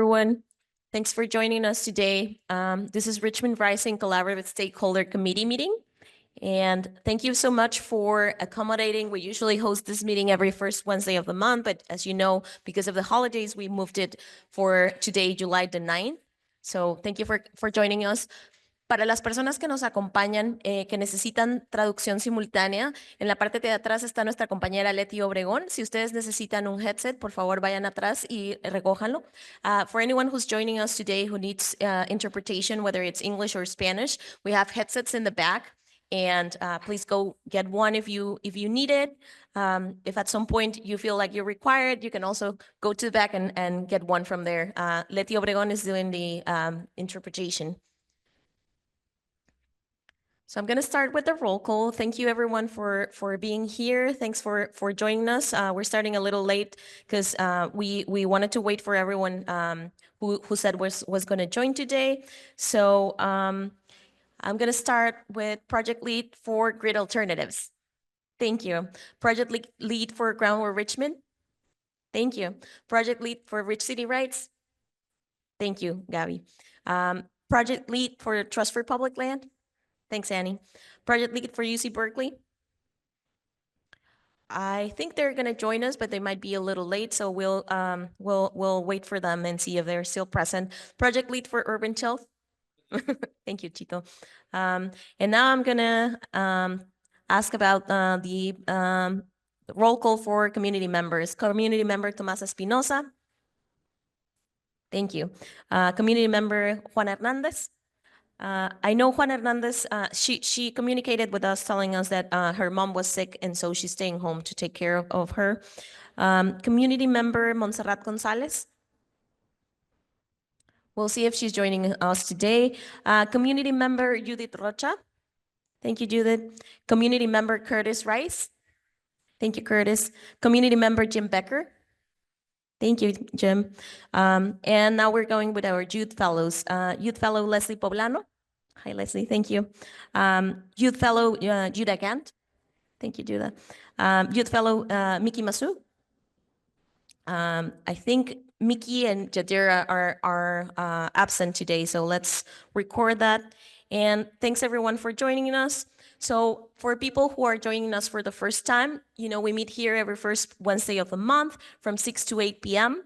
everyone. Thanks for joining us today. This is Richmond Rising Collaborative Stakeholder Committee meeting. And thank you so much for accommodating. We usually host this meeting every first Wednesday of the month, but as you know, because of the holidays, we moved it for today, July the 9th. So thank you for joining us. Para las personas que nos acompañan, que necesitan traducción simultánea, en la parte de atrás está nuestra compañera Leti Obregón. Si ustedes necesitan un headset, por favor vayan atrás y recójanlo. For anyone who's joining us today who needs interpretation, whether it's English or Spanish, we have headsets in the back. And please go get one if you need it. If at some point you feel like you're required, you can also go to the back and get one from there. Leti Obregón is doing the interpretation. So I'm going to start with the roll call. Thank you everyone for being here. Thanks for joining us. We're starting a little late because we wanted to wait for everyone who said was going to join today. So I'm going to start with project lead for grid alternatives. Thank you. Project lead for Groundwater Richmond. Thank you. Project lead for Rich City Rights. Thank you, Gabby. Project lead for Trust for Public Land. Thanks, Annie. Project lead for UC Berkeley. I think they're going to join us, but they might be a little late, so we'll wait for them and see if they're still present. Project lead for Urban Health. Thank you, Chito. And now I'm going to ask about the roll call for community members. Community member Tomás Espinosa. Thank you. Community member Juan Hernandez. I know Juan Hernandez, she communicated with us telling us that her mom was sick and so she's staying home to take care of her. Community member Montserrat Gonzalez. We'll see if she's joining us today. Community member Judith Rocha. Thank you, Judith. Community member Curtis Rice. Thank you, Curtis. Community member Jim Becker. Thank you, Jim. And now we're going with our youth fellows. Youth fellow Leslie Poblano. Hi, Leslie. Thank you. Youth fellow Judah Gant. Thank you, Judah. Youth fellow Miki Masu. I think Miki and Jadira are absent today, so let's record that. And thanks everyone for joining us. So for people who are joining us for the first time, you know, we meet here every first Wednesday of the month from 6 to 8 p.m.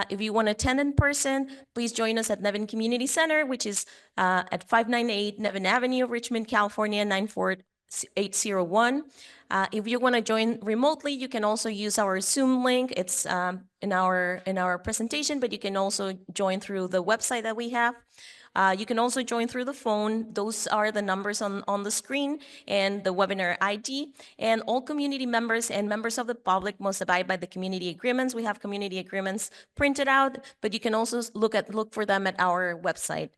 If you want to attend in person, please join us at Nevin Community Center, which is at 598 Nevin Avenue, Richmond, California, 94801. If you want to join remotely, you can also use our Zoom link. It's in our presentation, but you can also join through the website that we have. You can also join through the phone. Those are the numbers on the screen and the webinar ID. And all community members and members of the public must abide by the community agreements. We have community agreements printed out, but you can also look for them at our website.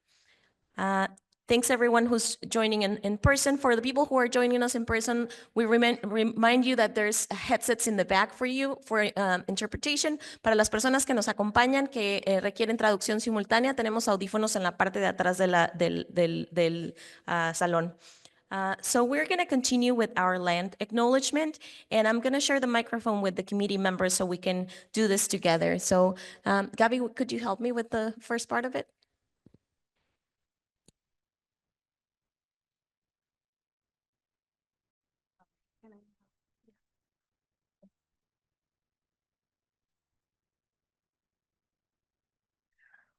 Thanks everyone who's joining in person. For the people who are joining us in person, we remind you that there's headsets in the back for you for interpretation. Para las personas que nos acompañan que requieren traducción simultánea, tenemos audífonos en la parte de atrás del salón. So we're going to continue with our land acknowledgement, and I'm going to share the microphone with the committee members so we can do this together. So Gabby, could you help me with the first part of it?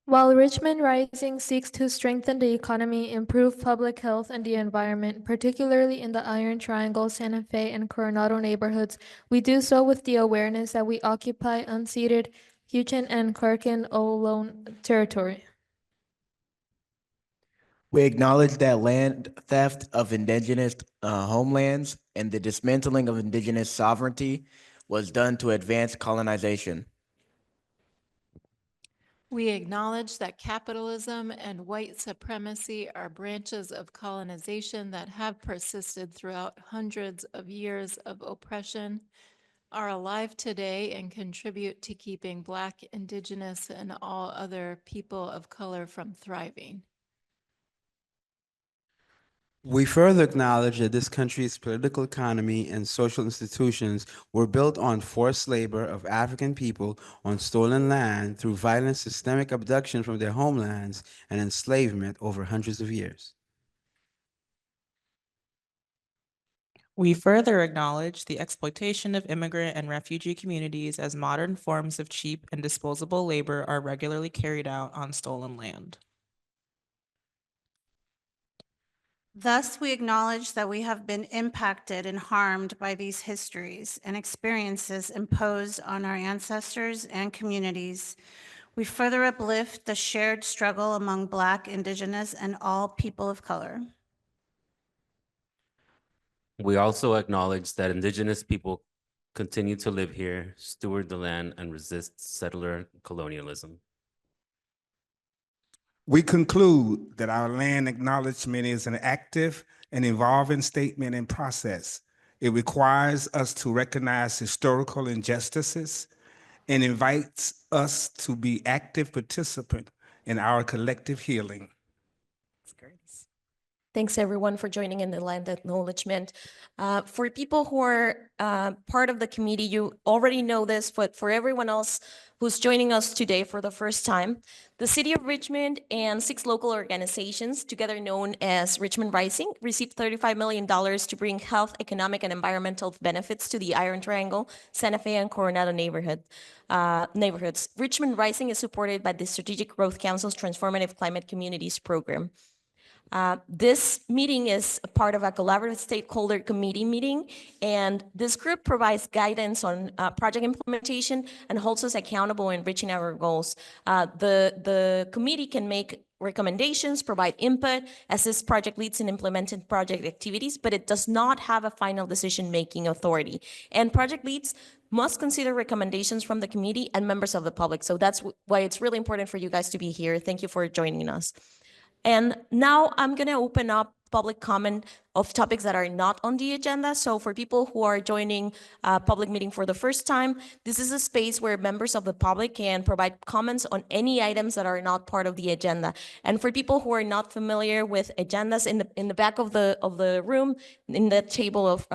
While Richmond Rising seeks to strengthen the economy, improve public health and the environment, particularly in the Iron Triangle, Santa Fe, and Coronado neighborhoods, we do so with the awareness that we occupy unceded Huichin and Karkin Ohlone territory. We acknowledge that land theft of indigenous homelands and the dismantling of indigenous sovereignty was done to advance colonization. We acknowledge that capitalism and white supremacy are branches of colonization that have persisted throughout hundreds of years of oppression, are alive today, and contribute to keeping Black, Indigenous, and all other people of color from thriving. We further acknowledge that this country's political economy and social institutions were built on forced labor of African people on stolen land through violent systemic abduction from their homelands and enslavement over hundreds of years. We further acknowledge the exploitation of immigrant and refugee communities as modern forms of cheap and disposable labor are regularly carried out on stolen land. Thus, we acknowledge that we have been impacted and harmed by these histories and experiences imposed on our ancestors and communities. We further uplift the shared struggle among Black, Indigenous, and all people of color. We also acknowledge that Indigenous people continue to live here, steward the land, and resist settler colonialism. We conclude that our land acknowledgement is an active and evolving statement and process. It requires us to recognize historical injustices and invites us to be active participant in our collective healing. Thanks everyone for joining in the land acknowledgement. For people who are part of the committee, you already know this, but for everyone else who's joining us today for the first time, the City of Richmond and 6 local organizations, together known as Richmond Rising, received $35 million to bring health, economic, and environmental benefits to the Iron Triangle, Santa Fe, and Coronado neighborhoods. Richmond Rising is supported by the Strategic Growth Council's Transformative Climate Communities program. This meeting is a part of a collaborative stakeholder committee meeting, and this group provides guidance on project implementation and holds us accountable in reaching our goals. The committee can make recommendations, provide input, assist project leads in implementing project activities, but it does not have a final decision-making authority. And project leads must consider recommendations from the committee and members of the public. So that's why it's really important for you guys to be here. Thank you for joining us. And now I'm going to open up public comment of topics that are not on the agenda. So for people who are joining a public meeting for the first time, this is a space where members of the public can provide comments on any items that are not part of the agenda. And for people who are not familiar with agendas, in the back of the room, in the table of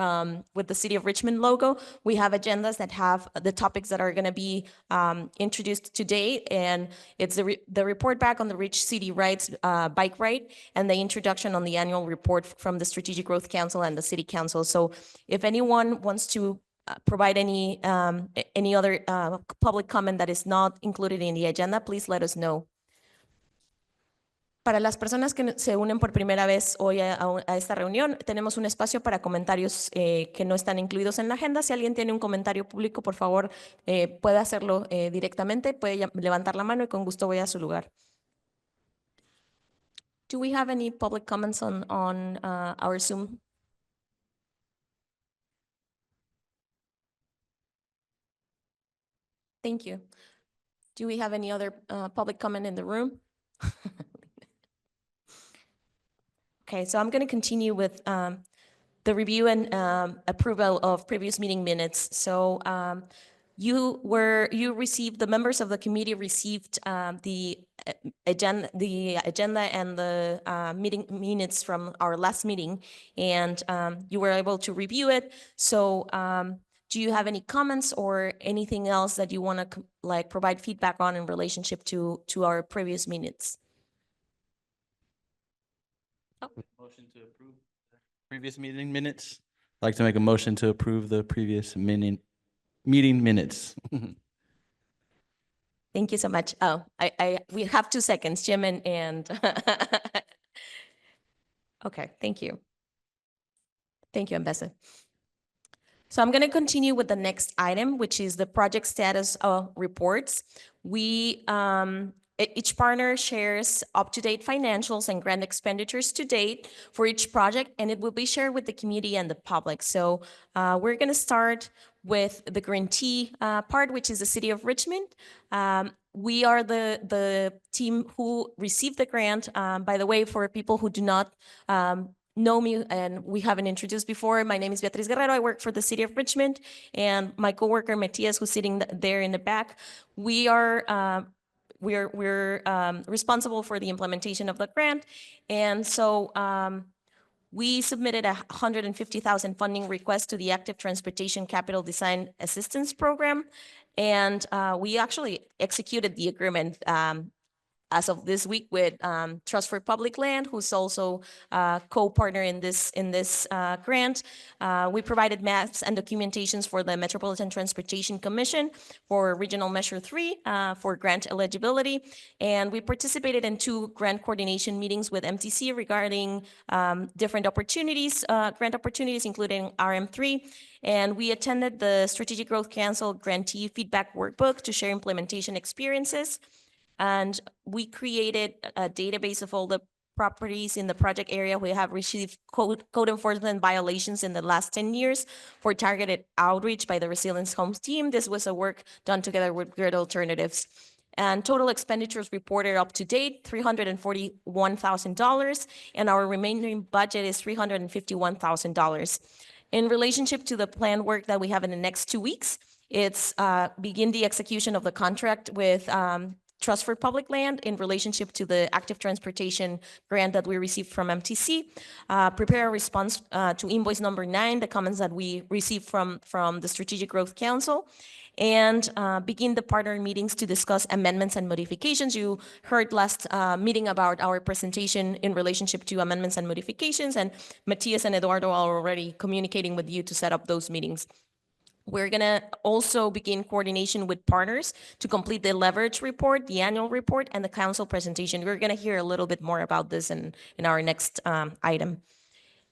with the City of Richmond logo, we have agendas that have the topics that are going to be introduced today, and it's the report back on the Rich City Rides bike ride and the introduction on the annual report from the Strategic Growth Council and the City Council. So if anyone wants to provide any other public comment that is not included in the agenda, please let us know. Para las personas que se unen por primera vez hoy a esta reunión, tenemos un espacio para comentarios que no están incluidos en la agenda. Si alguien tiene un comentario público, por favor, puede hacerlo directamente, puede levantar la mano y con gusto voy a su lugar. Do we have any public comments on our Zoom? Thank you. Do we have any other public comment in the room? Okay, so I'm going to continue with the review and approval of previous meeting minutes. So the members of the committee received the agenda and the meeting minutes from our last meeting, and you were able to review it. So do you have any comments or anything else that you want to provide feedback on in relationship to our previous minutes? Motion to approve previous meeting minutes. I'd like to make a motion to approve the previous meeting minutes. Thank you so much. Oh, we have 2 seconds, Jim and okay, thank you. Thank you, Ambassador. So I'm going to continue with the next item, which is the project status reports. Each partner shares up-to-date financials and grant expenditures to date for each project, and it will be shared with the community and the public. So we're going to start with the grantee part, which is the City of Richmond. We are the team who received the grant. By the way, for people who do not know me and we haven't introduced before, my name is Beatriz Guerrero. I work for the City of Richmond, and my coworker Matias, who's sitting there in the back, we're responsible for the implementation of the grant. And so We submitted a 150,000 funding request to the Active Transportation Capital Design Assistance Program, and we actually executed the agreement as of this week with Trust for Public Land, who's also a co-partner in this grant. We provided maps and documentations for the Metropolitan Transportation Commission for Regional Measure 3 for grant eligibility. And we participated in 2 grant coordination meetings with MTC regarding different opportunities, grant opportunities, including RM3. And we attended the Strategic Growth Council grantee feedback workbook to share implementation experiences. And we created a database of all the properties in the project area we have received code enforcement violations in the last 10 years for targeted outreach by the Resilience Homes team. This was a work done together with Grid Alternatives. And total expenditures reported up to date, $341,000, and our remaining budget is $351,000. In relationship to the planned work that we have in the next 2 weeks, it's begin the execution of the contract with Trust for Public Land in relationship to the active transportation grant that we received from MTC, prepare a response to invoice number 9, the comments that we received from the Strategic Growth Council, and begin the partner meetings to discuss amendments and modifications. You heard last meeting about our presentation in relationship to amendments and modifications, and Matias and Eduardo are already communicating with you to set up those meetings. We're going to also begin coordination with partners to complete the leverage report, the annual report, and the council presentation. We're going to hear a little bit more about this in our next item.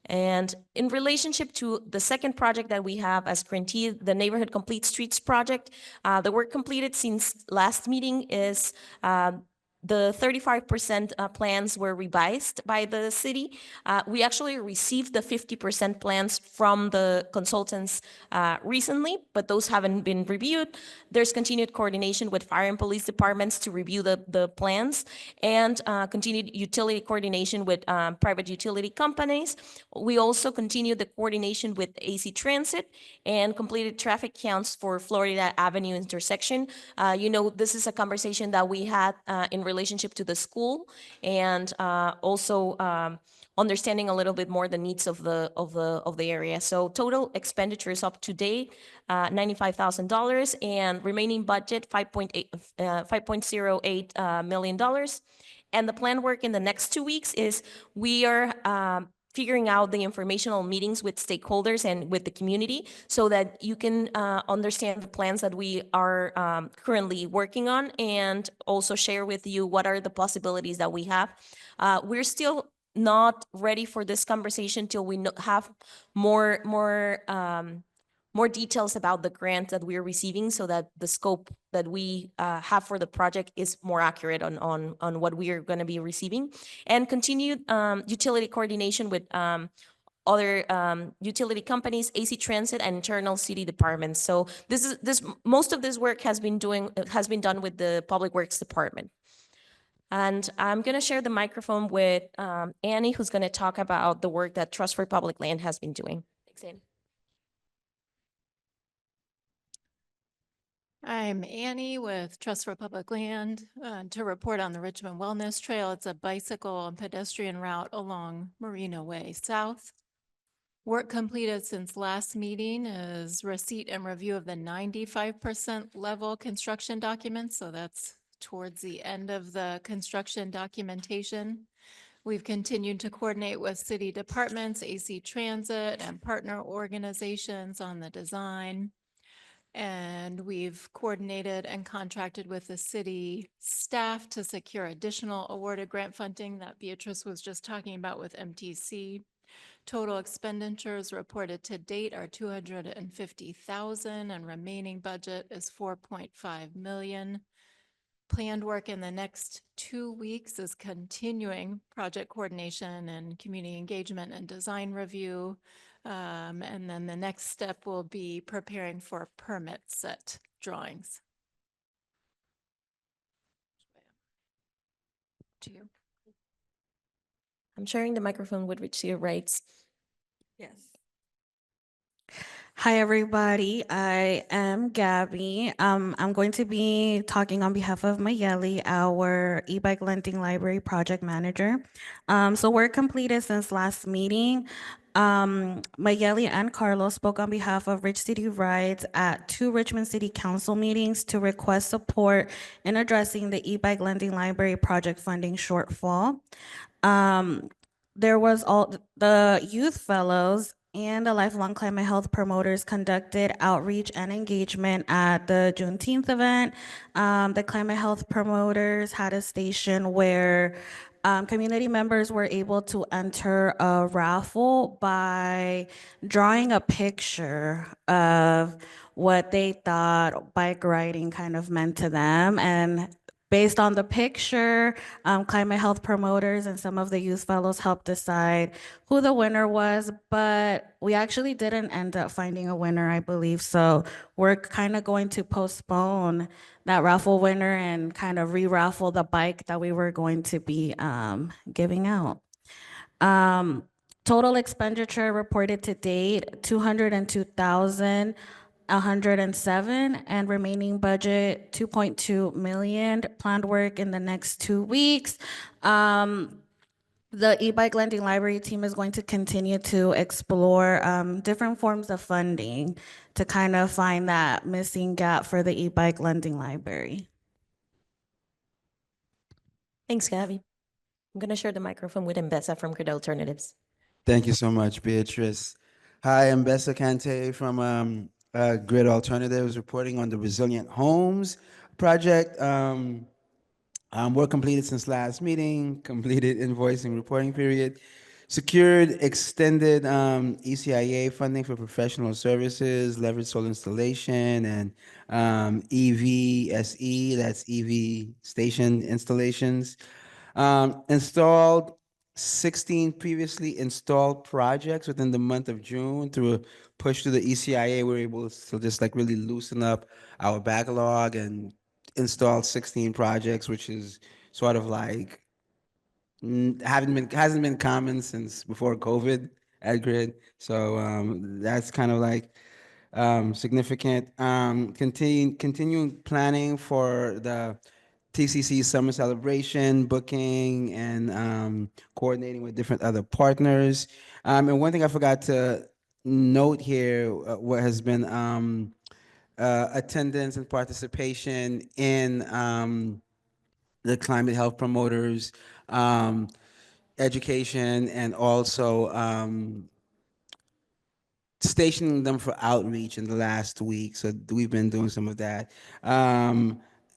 And in relationship to the second project that we have as grantee, the Neighborhood Complete Streets project, the work completed since last meeting is the 35% plans were revised by the city. We actually received the 50% plans from the consultants recently, but those haven't been reviewed. There's continued coordination with fire and police departments to review the plans, and continued utility coordination with private utility companies. We also continued the coordination with AC Transit and completed traffic counts for Florida Avenue intersection. This is a conversation that we had in relationship to the school, and also understanding a little bit more the needs of the area. So total expenditures up to date, $95,000, and remaining budget $5.08 million. And the planned work in the next 2 weeks is we are figuring out the informational meetings with stakeholders and with the community so that you can understand the plans that we are currently working on, and also share with you what are the possibilities that we have. We're still not ready for this conversation till we have more details about the grant that we're receiving, so that the scope that we have for the project is more accurate on what we are going to be receiving, and continued utility coordination with other utility companies, AC Transit, and internal city departments. So most of this work has been done with the Public Works Department. And I'm going to share the microphone with Annie, who's going to talk about the work that Trust for Public Land has been doing. Thanks, Annie. I'm Annie with Trust for Public Land to report on the Richmond Wellness Trail. It's a bicycle and pedestrian route along Marina Way South. Work completed since last meeting is receipt and review of the 95% level construction documents. So that's towards the end of the construction documentation. We've continued to coordinate with city departments, AC Transit, and partner organizations on the design. And we've coordinated and contracted with the city staff to secure additional awarded grant funding that Beatrice was just talking about with MTC. Total expenditures reported to date are $250,000, and remaining budget is $4.5 million. Planned work in the next 2 weeks is continuing project coordination and community engagement and design review. And then the next step will be preparing for permit set drawings. To you. I'm sharing the microphone with Richie Wrights. Yes. Hi, everybody. I am Gabby. I'm going to be talking on behalf of Mayeli, our e-bike lending library project manager. So work completed since last meeting. Mayeli and Carlos spoke on behalf of Rich City Rides at 2 Richmond City Council meetings to request support in addressing the e-bike lending library project funding shortfall. There was all the youth fellows and the lifelong climate health promoters conducted outreach and engagement at the Juneteenth event. The climate health promoters had a station where community members were able to enter a raffle by drawing a picture of what they thought bike riding kind of meant to them. And based on the picture, climate health promoters and some of the youth fellows helped decide who the winner was, but we actually didn't end up finding a winner, I believe. So we're kind of going to postpone that raffle winner and kind of re-raffle the bike that we were going to be giving out. Total expenditure reported to date, 202,107, and remaining budget, 2.2 million. Planned work in the next 2 weeks. The e-bike lending library team is going to continue to explore different forms of funding to kind of find that missing gap for the e-bike lending library. Thanks, Gabby. I'm going to share the microphone with Mbessa from Grid Alternatives. Thank you so much, Beatrice. Hi, I'm Bessa Kante from Grid Alternatives, reporting on the Resilient Homes project. Work completed since last meeting, completed invoicing reporting period, secured extended ECIA funding for professional services, leverage solar installation, and EVSE, that's EV station installations. Installed 16 previously installed projects within the month of June through a push to the ECIA. We were able to just like really loosen up our backlog and installed 16 projects, which is sort of like hasn't been common since before COVID at Grid. So that's kind of like significant. Continuing planning for the TCC summer celebration, booking and coordinating with different other partners. And one thing I forgot to note here, what has been attendance and participation in the climate health promoters, education, and also stationing them for outreach in the last week. So we've been doing some of that.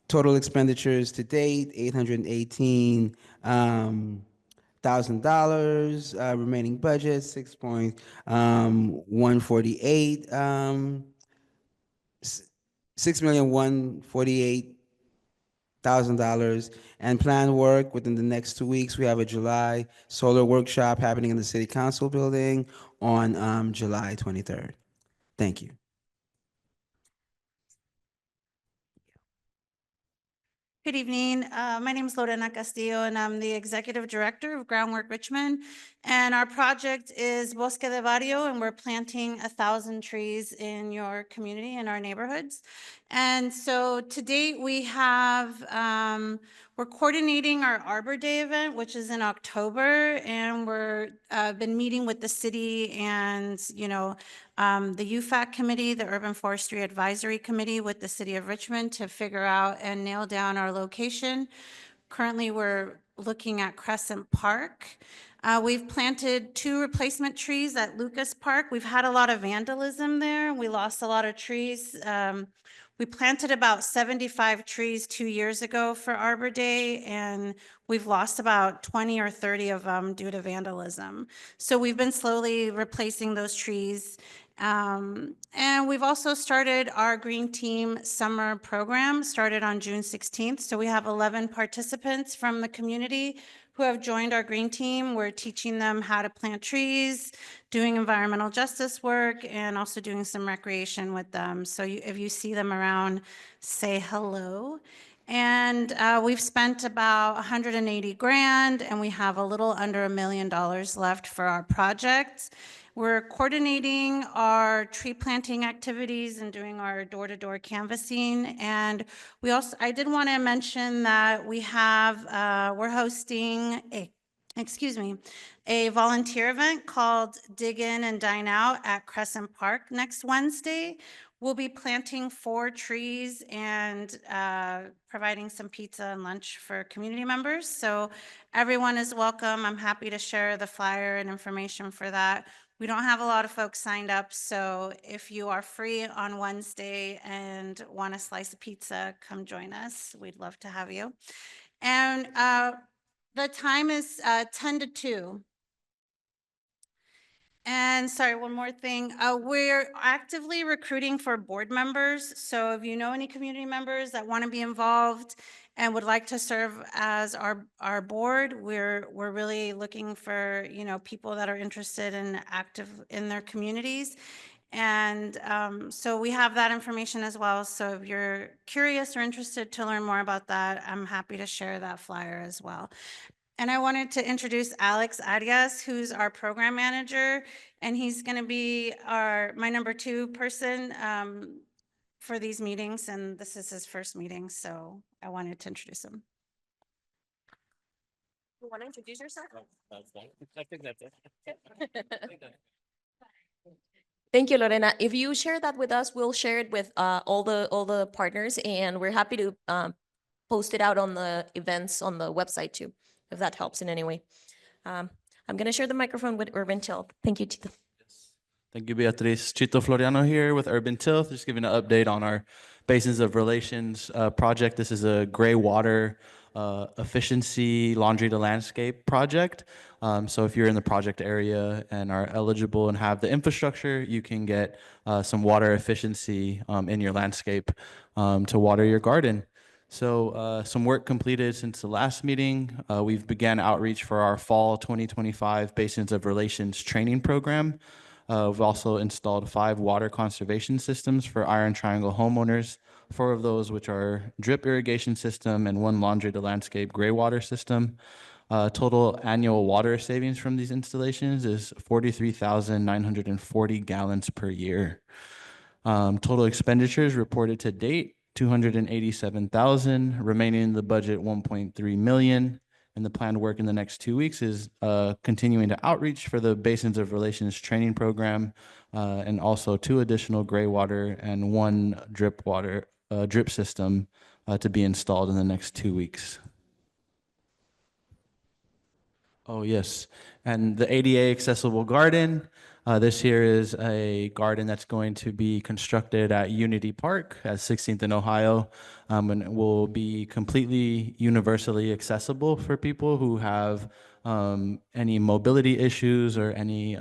Total expenditures to date, $818,000. Remaining budget, 6.148. 6,148,000, and planned work within the next 2 weeks. We have a July solar workshop happening in the City Council building on July 23rd. Thank you. Good evening. My name is Lorena Castillo, and I'm the Executive Director of Groundwork Richmond. And our project is Bosque de Barrio, and we're planting 1,000 trees in your community, in our neighborhoods. And so to date, we have, we're coordinating our Arbor Day event, which is in October, and we're been meeting with the city and, the UFAC committee, the Urban Forestry Advisory Committee with the city of Richmond to figure out and nail down our location. Currently, we're looking at Crescent Park. We've planted 2 replacement trees at Lucas Park. We've had a lot of vandalism there. We lost a lot of trees. We planted about 75 trees 2 years ago for Arbor Day, and we've lost about 20 or 30 of them due to vandalism. So we've been slowly replacing those trees. And we've also started our Green Team Summer Program, started on June 16th. So we have 11 participants from the community who have joined our Green Team. We're teaching them how to plant trees, doing environmental justice work, and also doing some recreation with them. So if you see them around, say hello. And we've spent about 180 grand, and we have a little under $1 million left for our project. We're coordinating our tree planting activities and doing our door-to-door canvassing. And I did want to mention that we're hosting a volunteer event called Dig In and Dine Out at Crescent Park next Wednesday. We'll be planting 4 trees and providing some pizza and lunch for community members. So everyone is welcome. I'm happy to share the flyer and information for that. We don't have a lot of folks signed up, so if you are free on Wednesday and want a slice of pizza, come join us. We'd love to have you. And the time is 10 to 2. And sorry, one more thing. We're actively recruiting for board members. So if you know any community members that want to be involved and would like to serve as our board, we're really looking for, people that are interested and active in their communities. And so we have that information as well. So if you're curious or interested to learn more about that, I'm happy to share that flyer as well. And I wanted to introduce Alex Arias, who's our program manager, and he's going to be my number 2 person for these meetings, and this is his first meeting, so I wanted to introduce him. You want to introduce yourself? I think that's it. Thank you, Lorena. If you share that with us, we'll share it with all the partners, and we're happy to post it out on the events on the website too, if that helps in any way. I'm going to share the microphone with Urban Tilth. Thank you, Tito. Thank you, Beatriz. Chito Floriano here with Urban Tilth, just giving an update on our Basins of Relations project. This is a gray water efficiency laundry to landscape project. So if you're in the project area and are eligible and have the infrastructure, you can get some water efficiency in your landscape to water your garden. So some work completed since the last meeting. We've began outreach for our fall 2025 Basins of Relations training program. We've also installed 5 water conservation systems for Iron Triangle homeowners, 4 of those which are drip irrigation system and 1 laundry to landscape gray water system. Total annual water savings from these installations is 43,940 gallons per year. Total expenditures reported to date, 287,000, remaining in the budget 1.3 million. And the planned work in the next 2 weeks is continuing to outreach for the Basins of Relations training program, and also 2 additional gray water and 1 drip system to be installed in the next 2 weeks. Oh, yes. And the ADA accessible garden. This here is a garden that's going to be constructed at Unity Park at 16th and Ohio, and it will be completely universally accessible for people who have any mobility issues or any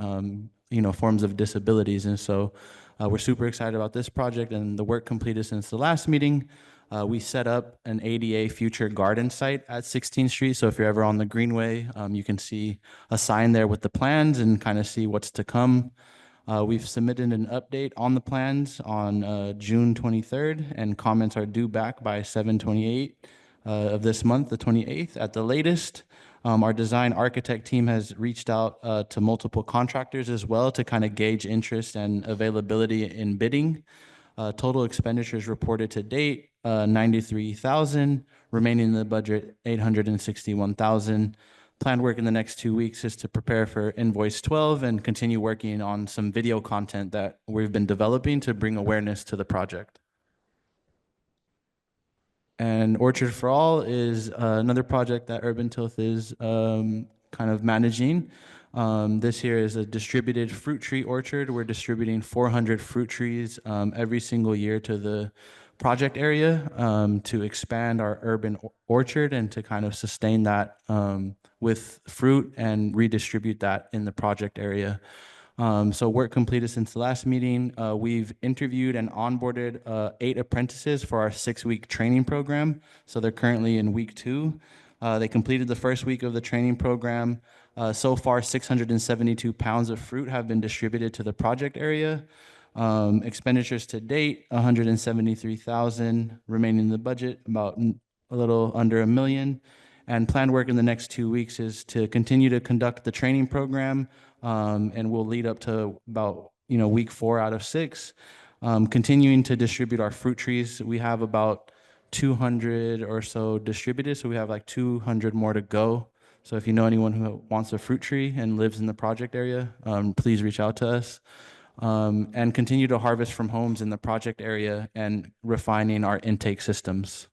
forms of disabilities. And so we're super excited about this project and the work completed since the last meeting. We set up an ADA future garden site at 16th Street. So if you're ever on the Greenway, you can see a sign there with the plans and kind of see what's to come. We've submitted an update on the plans on June 23rd, and comments are due back by 7/28 of this month, the 28th at the latest. Our design architect team has reached out to multiple contractors as well to kind of gauge interest and availability in bidding. Total expenditures reported to date, 93,000, remaining in the budget 861,000. Planned work in the next 2 weeks is to prepare for invoice 12 and continue working on some video content that we've been developing to bring awareness to the project. And Orchard for All is another project that Urban Tilth is kind of managing. This here is a distributed fruit tree orchard. We're distributing 400 fruit trees every single year to the project area to expand our urban orchard and to kind of sustain that with fruit and redistribute that in the project area. So work completed since the last meeting. We've interviewed and onboarded 8 apprentices for our 6-week training program. So they're currently in week 2. They completed the first week of the training program. So far, 672 pounds of fruit have been distributed to the project area. Expenditures to date, 173,000, remaining in the budget, about a little under $1 million. And planned work in the next 2 weeks is to continue to conduct the training program, and we'll lead up to about week 4 out of 6. Continuing to distribute our fruit trees. We have about 200 or so distributed, so we have like 200 more to go. So if you know anyone who wants a fruit tree and lives in the project area, please reach out to us. And continue to harvest from homes in the project area and refining our intake systems.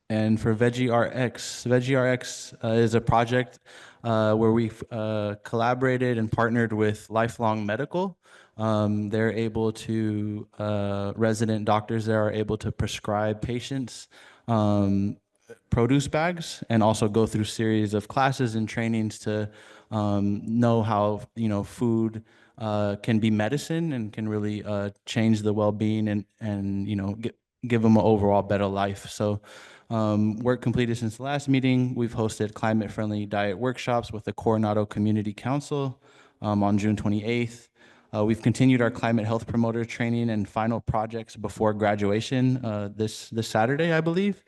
And for VeggieRx is a project where we've collaborated and partnered with Lifelong Medical. They're able to, resident doctors there are able to prescribe patients produce bags and also go through series of classes and trainings to know how food can be medicine and can really change the well-being and give them an overall better life. So work completed since the last meeting. We've hosted climate-friendly diet workshops with the Coronado Community Council on June 28th. We've continued our climate health promoter training and final projects before graduation this Saturday, I believe.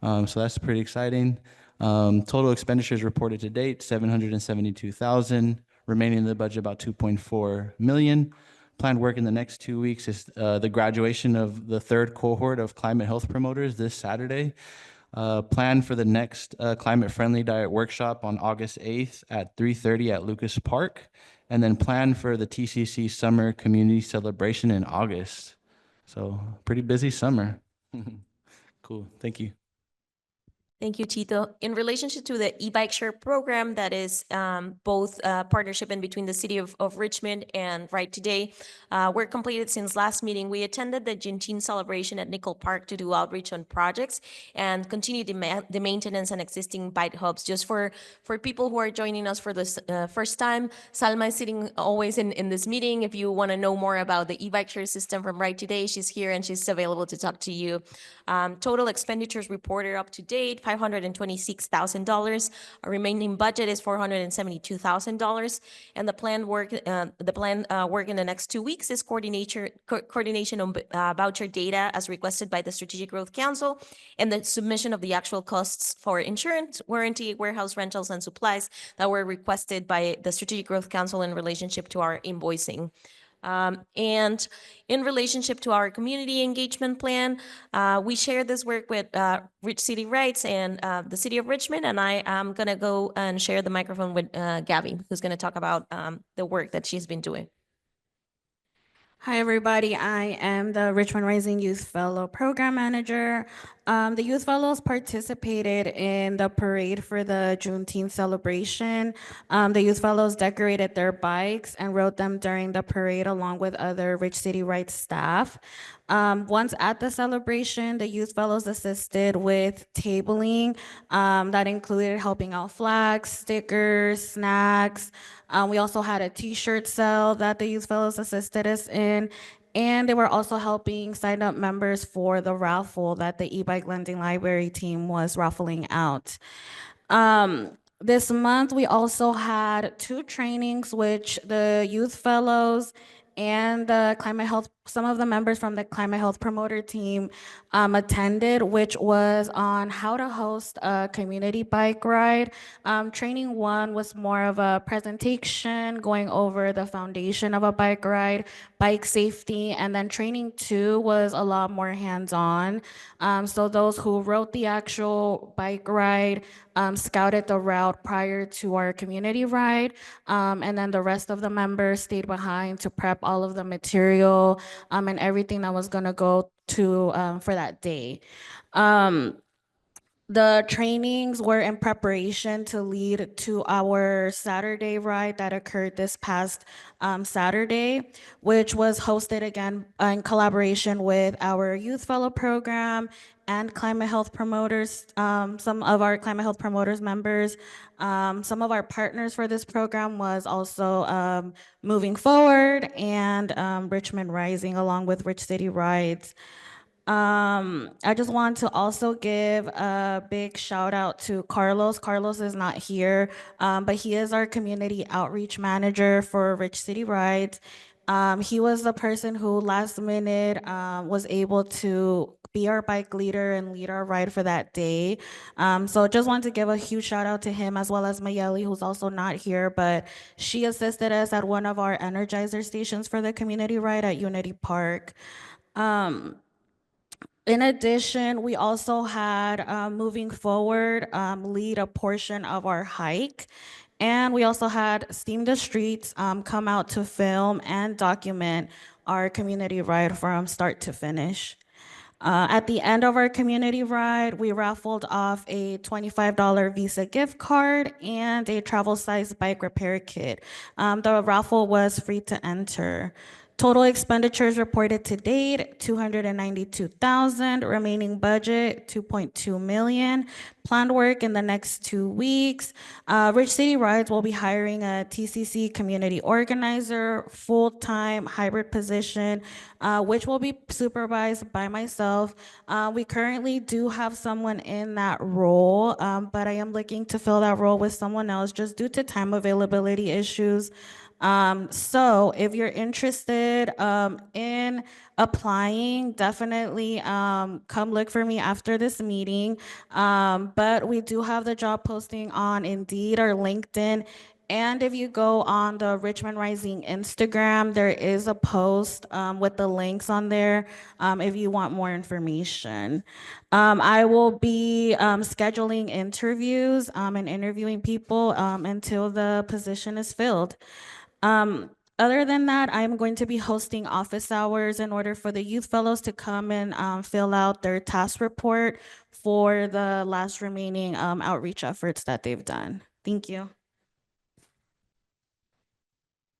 So that's pretty exciting. Total expenditures reported to date, $772,000. Remaining in the budget about $2.4 million. Planned work in the next 2 weeks is the graduation of the 3rd cohort of climate health promoters this Saturday. Plan for the next climate-friendly diet workshop on August 8th at 3:30 at Lucas Park, and then plan for the TCC Summer Community Celebration in August. So pretty busy summer. Cool, thank you. Thank you, Tito. In relationship to the e-bike share program, that is both partnership in between the city of Richmond and Right Today, work completed since last meeting. We attended the Juneteenth celebration at Nickel Park to do outreach on projects and continue the maintenance and existing bike hubs. Just for people who are joining us for this first time, Salma is sitting always in this meeting. If you want to know more about the e-bike share system from Right Today, she's here and she's available to talk to you. Total expenditures reported up to date, $526,000. Our remaining budget is $472,000, and the planned work in the next 2 weeks is coordination on voucher data as requested by the Strategic Growth Council, and the submission of the actual costs for insurance, warranty, warehouse rentals, and supplies that were requested by the Strategic Growth Council in relationship to our invoicing. And in relationship to our community engagement plan, we share this work with Rich City Rights and the City of Richmond, and I am going to go and share the microphone with Gabby, who's going to talk about the work that she's been doing. Hi, everybody. I am the Richmond Rising Youth Fellow Program Manager. The Youth Fellows participated in the parade for the Juneteenth celebration. The Youth Fellows decorated their bikes and rode them during the parade along with other Rich City Rights staff. Once at the celebration, the Youth Fellows assisted with tabling that included helping out flags, stickers, snacks. We also had a t-shirt sale that the Youth Fellows assisted us in, and they were also helping sign up members for the raffle that the e-bike lending library team was raffling out. This month, we also had 2 trainings, which the Youth Fellows and the climate health, some of the members from the climate health promoter team attended, which was on how to host a community bike ride. Training 1 was more of a presentation going over the foundation of a bike ride, bike safety, and then training 2 was a lot more hands-on. So those who rode the actual bike ride scouted the route prior to our community ride, and then the rest of the members stayed behind to prep all of the material and everything that was gonna go to for that day. The trainings were in preparation to lead to our Saturday ride that occurred this past Saturday, which was hosted again in collaboration with our Youth Fellow program and climate health promoters, some of our climate health promoters members. Some of our partners for this program was also Moving Forward and Richmond Rising, along with Rich City Rides. I just want to also give a big shout out to Carlos. Carlos is not here, but he is our community outreach manager for Rich City Rides. He was the person who last minute was able to be our bike leader and lead our ride for that day. So just want to give a huge shout out to him, as well as Mayeli, who's also not here, but she assisted us at one of our Energizer stations for the community ride at Unity Park. In addition, we also had, moving forward, lead a portion of our hike. And we also had Steam the Streets come out to film and document our community ride from start to finish. At the end of our community ride, we raffled off a $25 Visa gift card and a travel size bike repair kit. The raffle was free to enter. Total expenditures reported to date, 292,000. Remaining budget, 2.2 million. Planned work in the next 2 weeks. Rich City Rides will be hiring a TCC community organizer, full-time hybrid position, which will be supervised by myself. We currently do have someone in that role, but I am looking to fill that role with someone else just due to time availability issues. So if you're interested in applying, definitely come look for me after this meeting. But we do have the job posting on Indeed or LinkedIn. And if you go on the Richmond Rising Instagram, there is a post with the links on there if you want more information. I will be scheduling interviews and interviewing people until the position is filled. Other than that, I'm going to be hosting office hours in order for the youth fellows to come and fill out their task report for the last remaining outreach efforts that they've done. Thank you.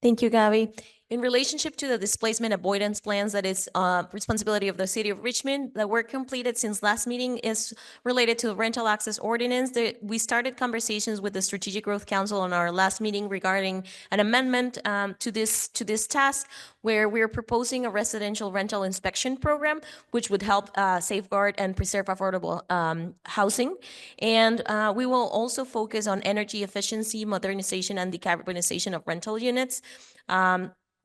Thank you, Gabby. In relationship to the displacement avoidance plans, that is responsibility of the city of Richmond, the work completed since last meeting is related to the rental access ordinance. We started conversations with the Strategic Growth Council on our last meeting regarding an amendment to this task, where we're proposing a residential rental inspection program, which would help safeguard and preserve affordable housing. And we will also focus on energy efficiency, modernization, and decarbonization of rental units.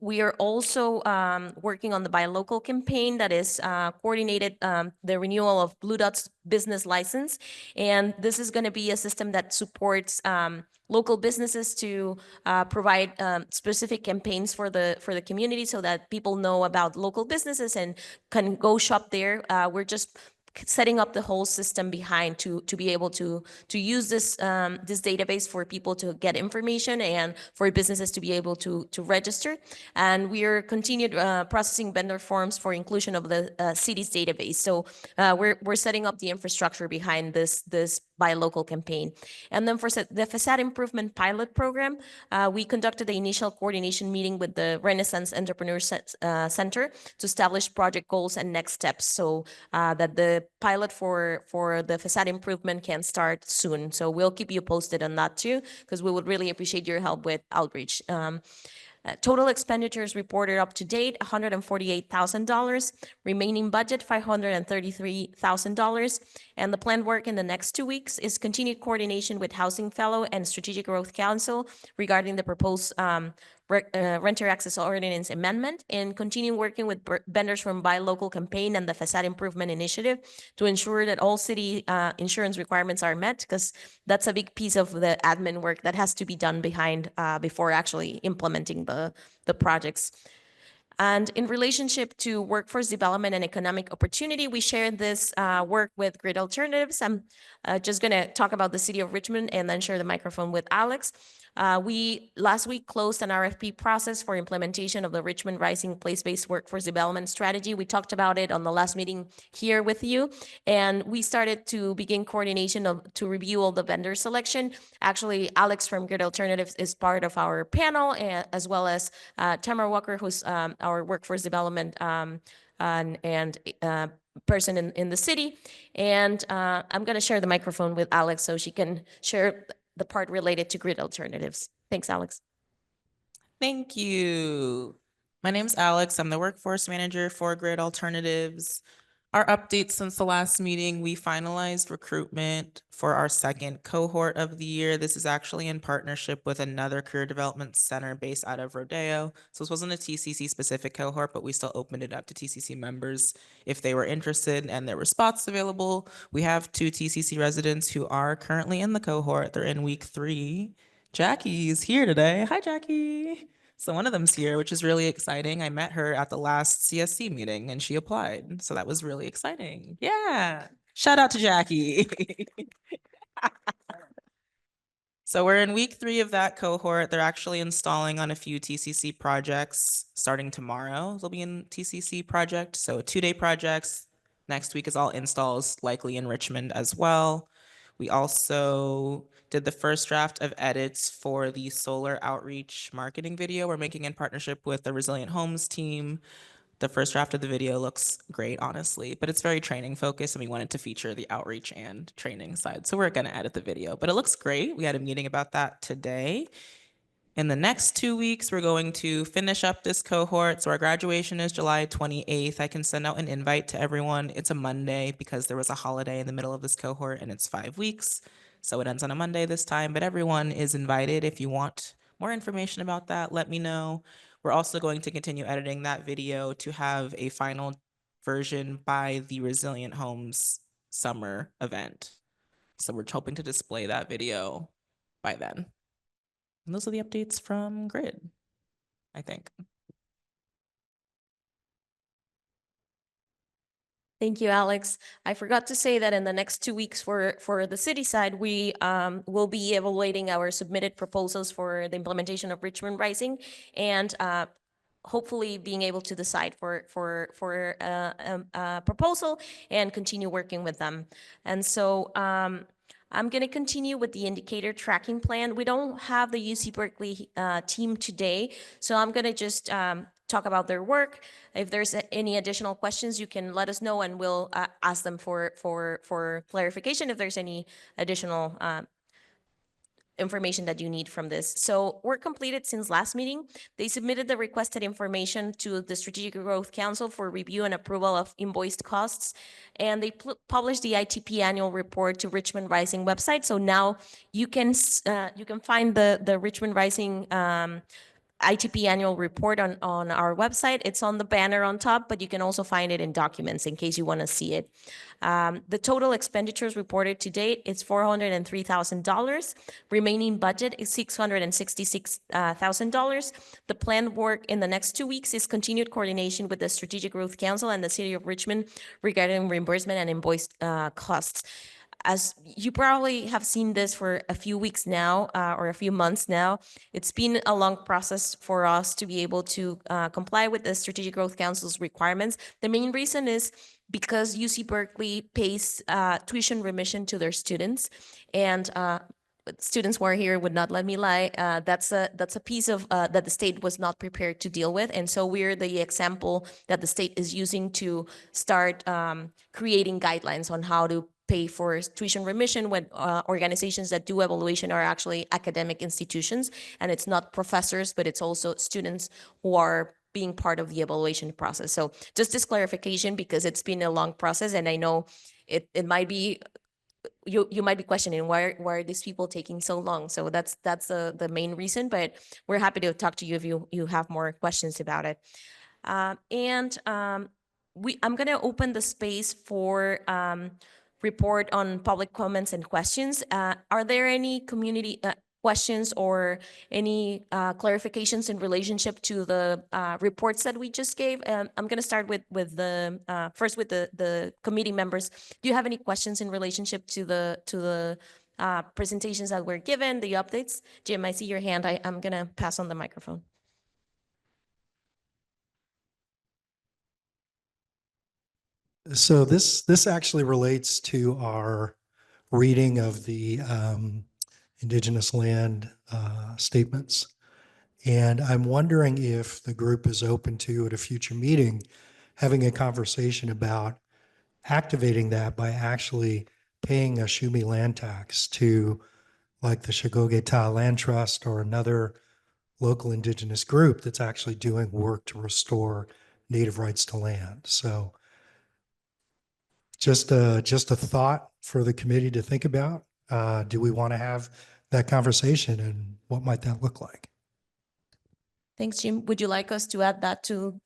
We are also working on the Buy Local campaign that is coordinated the renewal of Blue Dot's business license. And this is going to be a system that supports local businesses to provide specific campaigns for the community so that people know about local businesses and can go shop there. We're just setting up the whole system behind to be able to use this this database for people to get information and for businesses to be able to register. And we are continued processing vendor forms for inclusion of the city's database. So we're setting up the infrastructure behind this Buy Local campaign. And then for the facade improvement pilot program, we conducted the initial coordination meeting with the Renaissance Entrepreneur Center to establish project goals and next steps, so that the pilot for the facade improvement can start soon. So we'll keep you posted on that too, because we would really appreciate your help with outreach. Total expenditures reported up to date, $148,000. Remaining budget, $533,000. And the planned work in the next 2 weeks is continued coordination with Housing Fellow and Strategic Growth Council regarding the proposed renter access ordinance amendment, and continue working with vendors from Buy Local campaign and the facade improvement initiative to ensure that all city insurance requirements are met, because that's a big piece of the admin work that has to be done behind before actually implementing the projects. And in relationship to workforce development and economic opportunity, we shared this work with Grid Alternatives. I'm just going to talk about the city of Richmond and then share the microphone with Alex. We last week closed an RFP process for implementation of the Richmond Rising Place-Based Workforce Development Strategy. We talked about it on the last meeting here with you, and we started to begin coordination to review all the vendor selection. Actually, Alex from Grid Alternatives is part of our panel, as well as Tamara Walker, who's our workforce development and person in the city. And I'm going to share the microphone with Alex so she can share the part related to Grid Alternatives. Thanks, Alex. Thank you. My name's Alex. I'm the workforce manager for Grid Alternatives. Our updates since the last meeting, we finalized recruitment for our second cohort of the year. This is actually in partnership with another career development center based out of Rodeo. So this wasn't a TCC specific cohort, but we still opened it up to TCC members if they were interested, and there were spots available. We have 2 TCC residents who are currently in the cohort. They're in week 3. Jackie's here today. Hi, Jackie. So one of them's here, which is really exciting. I met her at the last CSC meeting and she applied. So that was really exciting. Yeah. Shout out to Jackie. So we're in week 3 of that cohort. They're actually installing on a few TCC projects starting tomorrow. They'll be in TCC project. So 2-day projects. Next week is all installs, likely in Richmond as well. We also did the first draft of edits for the solar outreach marketing video we're making in partnership with the Resilient Homes team. The first draft of the video looks great, honestly, but it's very training focused and we wanted to feature the outreach and training side. So we're going to edit the video, but it looks great. We had a meeting about that today. In the next 2 weeks, we're going to finish up this cohort. So our graduation is July 28th. I can send out an invite to everyone. It's a Monday because there was a holiday in the middle of this cohort and it's 5 weeks. So it ends on a Monday this time, but everyone is invited. If you want more information about that, let me know. We're also going to continue editing that video to have a final version by the Resilient Homes summer event. So we're hoping to display that video by then. And those are the updates from Grid, I think. Thank you, Alex. I forgot to say that in the next 2 weeks for the city side, we will be evaluating our submitted proposals for the implementation of Richmond Rising and hopefully being able to decide for a proposal and continue working with them. And so I'm going to continue with the indicator tracking plan. We don't have the UC Berkeley team today, so I'm going to just talk about their work. If there's any additional questions, you can let us know and we'll ask them for clarification if there's any additional information that you need from this. So work completed since last meeting. They submitted the requested information to the Strategic Growth Council for review and approval of invoiced costs. And they published the ITP annual report to Richmond Rising website. So now you can find the Richmond Rising ITP annual report on our website. It's on the banner on top, but you can also find it in documents in case you want to see it. The total expenditures reported to date is $403,000. Remaining budget is $666,000. The planned work in the next 2 weeks is continued coordination with the Strategic Growth Council and the City of Richmond regarding reimbursement and invoiced costs. As you probably have seen this for a few weeks now, or a few months now, it's been a long process for us to be able to comply with the Strategic Growth Council's requirements. The main reason is because UC Berkeley pays tuition remission to their students, and students who are here would not let me lie. That's a piece of that the state was not prepared to deal with, and so we're the example that the state is using to start creating guidelines on how to pay for tuition remission when organizations that do evaluation are actually academic institutions, and it's not professors, but it's also students who are being part of the evaluation process. So just this clarification, because it's been a long process, and I know it might be you might be questioning why are these people taking so long. So that's the main reason, but we're happy to talk to you if you have more questions about it. I'm going to open the space for report on public comments and questions. Are there any community questions or any clarifications in relationship to the reports that we just gave? I'm going to start with the first with the committee members. Do you have any questions in relationship to the presentations that were given, the updates? Jim, I see your hand. I'm going to pass on the microphone. So this actually relates to our reading of the indigenous land statements. And I'm wondering if the group is open to, at a future meeting, having a conversation about activating that by actually paying a Shumi land tax to like the Shagogeta Land Trust or another local indigenous group that's actually doing work to restore native rights to land. So just a thought for the committee to think about. Do we want to have that conversation, and what might that look like? Thanks, Jim. Would you like us to add that to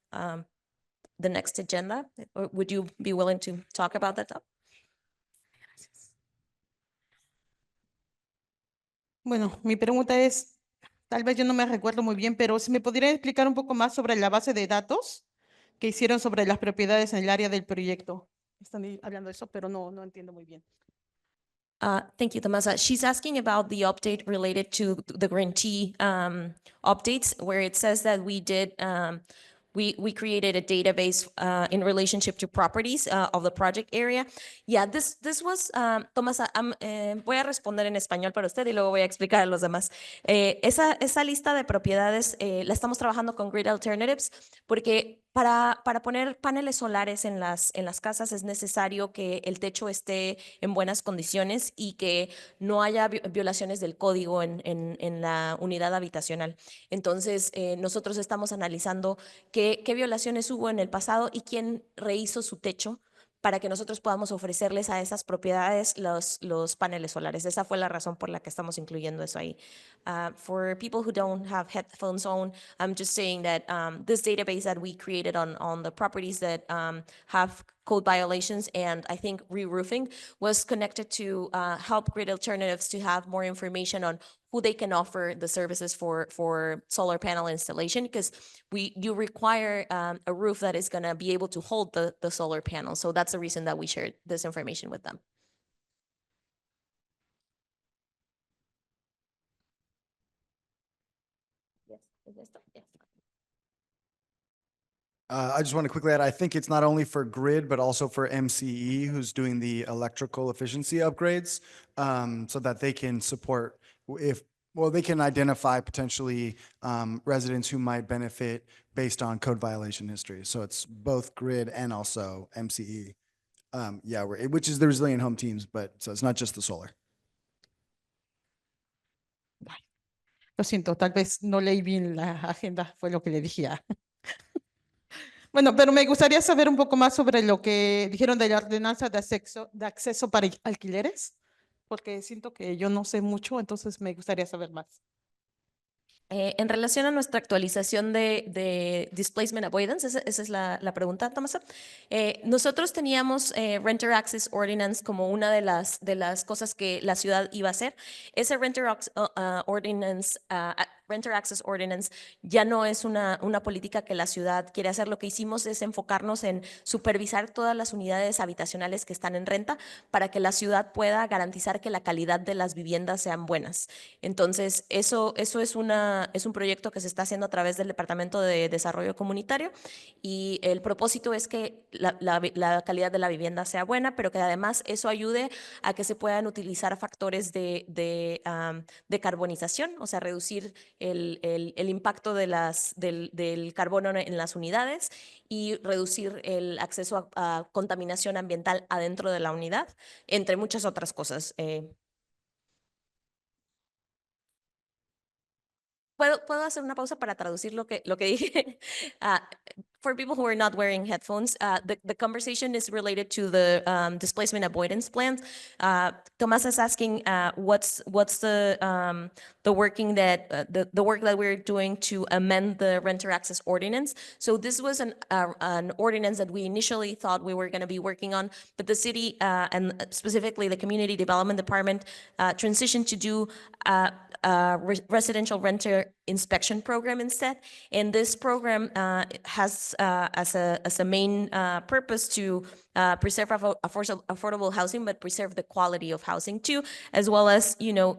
the next agenda? Or would you be willing to talk about that? Bueno, mi pregunta es, tal vez yo no me recuerdo muy bien, pero si me podría explicar un poco más sobre la base de datos que hicieron sobre las propiedades en el área del proyecto. Están hablando de eso, pero no entiendo muy bien. Thank you, Tomasa. She's asking about the update related to the green tea updates, where it says that we did we created a database in relationship to properties of the project area. Yeah, this was Tomasa. Voy a responder en español para usted y luego voy a explicar a los demás. Esa lista de propiedades la estamos trabajando con Grid Alternatives porque para poner paneles solares en las casas es necesario que el techo esté en buenas condiciones y que no haya violaciones del código en la unidad habitacional. Entonces, nosotros estamos analizando qué violaciones hubo en el pasado y quién rehizo su techo para que nosotros podamos ofrecerles a esas propiedades los paneles solares. Esa fue la razón por la que estamos incluyendo eso ahí. For people who don't have headphones on, I'm just saying that this database that we created on the properties that have code violations and I think re-roofing was connected to help Grid Alternatives to have more information on who they can offer the services for solar panel installation, because you require a roof that is going to be able to hold the solar panel. So that's the reason that we shared this information with them. Yes, yes. I just want to quickly add, I think it's not only for grid, but also for MCE, who's doing the electrical efficiency upgrades, so that they can support they can identify potentially residents who might benefit based on code violation history. So it's both grid and also MCE. Yeah, which is the resilient home teams, but so it's not just the solar. Lo siento, tal vez no leí bien la agenda, fue lo que le dije. Bueno, pero me gustaría saber un poco más sobre lo que dijeron de la ordenanza de acceso para alquileres, porque siento que yo no sé mucho, entonces me gustaría saber más. En relación a nuestra actualización de Displacement Avoidance, esa es la pregunta, Tomasa. Nosotros teníamos Renter Access Ordinance como una de las cosas que la ciudad iba a hacer. Ese Renter Access Ordinance ya no es una política que la ciudad quiere hacer. Lo que hicimos es enfocarnos en supervisar todas las unidades habitacionales que están en renta para que la ciudad pueda garantizar que la calidad de las viviendas sean buenas. Entonces, eso es un proyecto que se está haciendo a través del Departamento de Desarrollo Comunitario y el propósito es que la calidad de la vivienda sea buena, pero que además eso ayude a que se puedan utilizar factores de carbonización, o sea, reducir el impacto del carbono en las unidades y reducir el acceso a contaminación ambiental adentro de la unidad, entre muchas otras cosas. ¿Puedo hacer una pausa para traducir lo que dije? For people who are not wearing headphones, the conversation is related to the displacement avoidance plans. Tomás is asking what's the working that the work that we're doing to amend the renter access ordinance. So this was an ordinance that we initially thought we were going to be working on, but the city and specifically the community development department transitioned to do residential renter inspection program instead. And this program has as a main purpose to preserve affordable housing, but preserve the quality of housing too, as well as,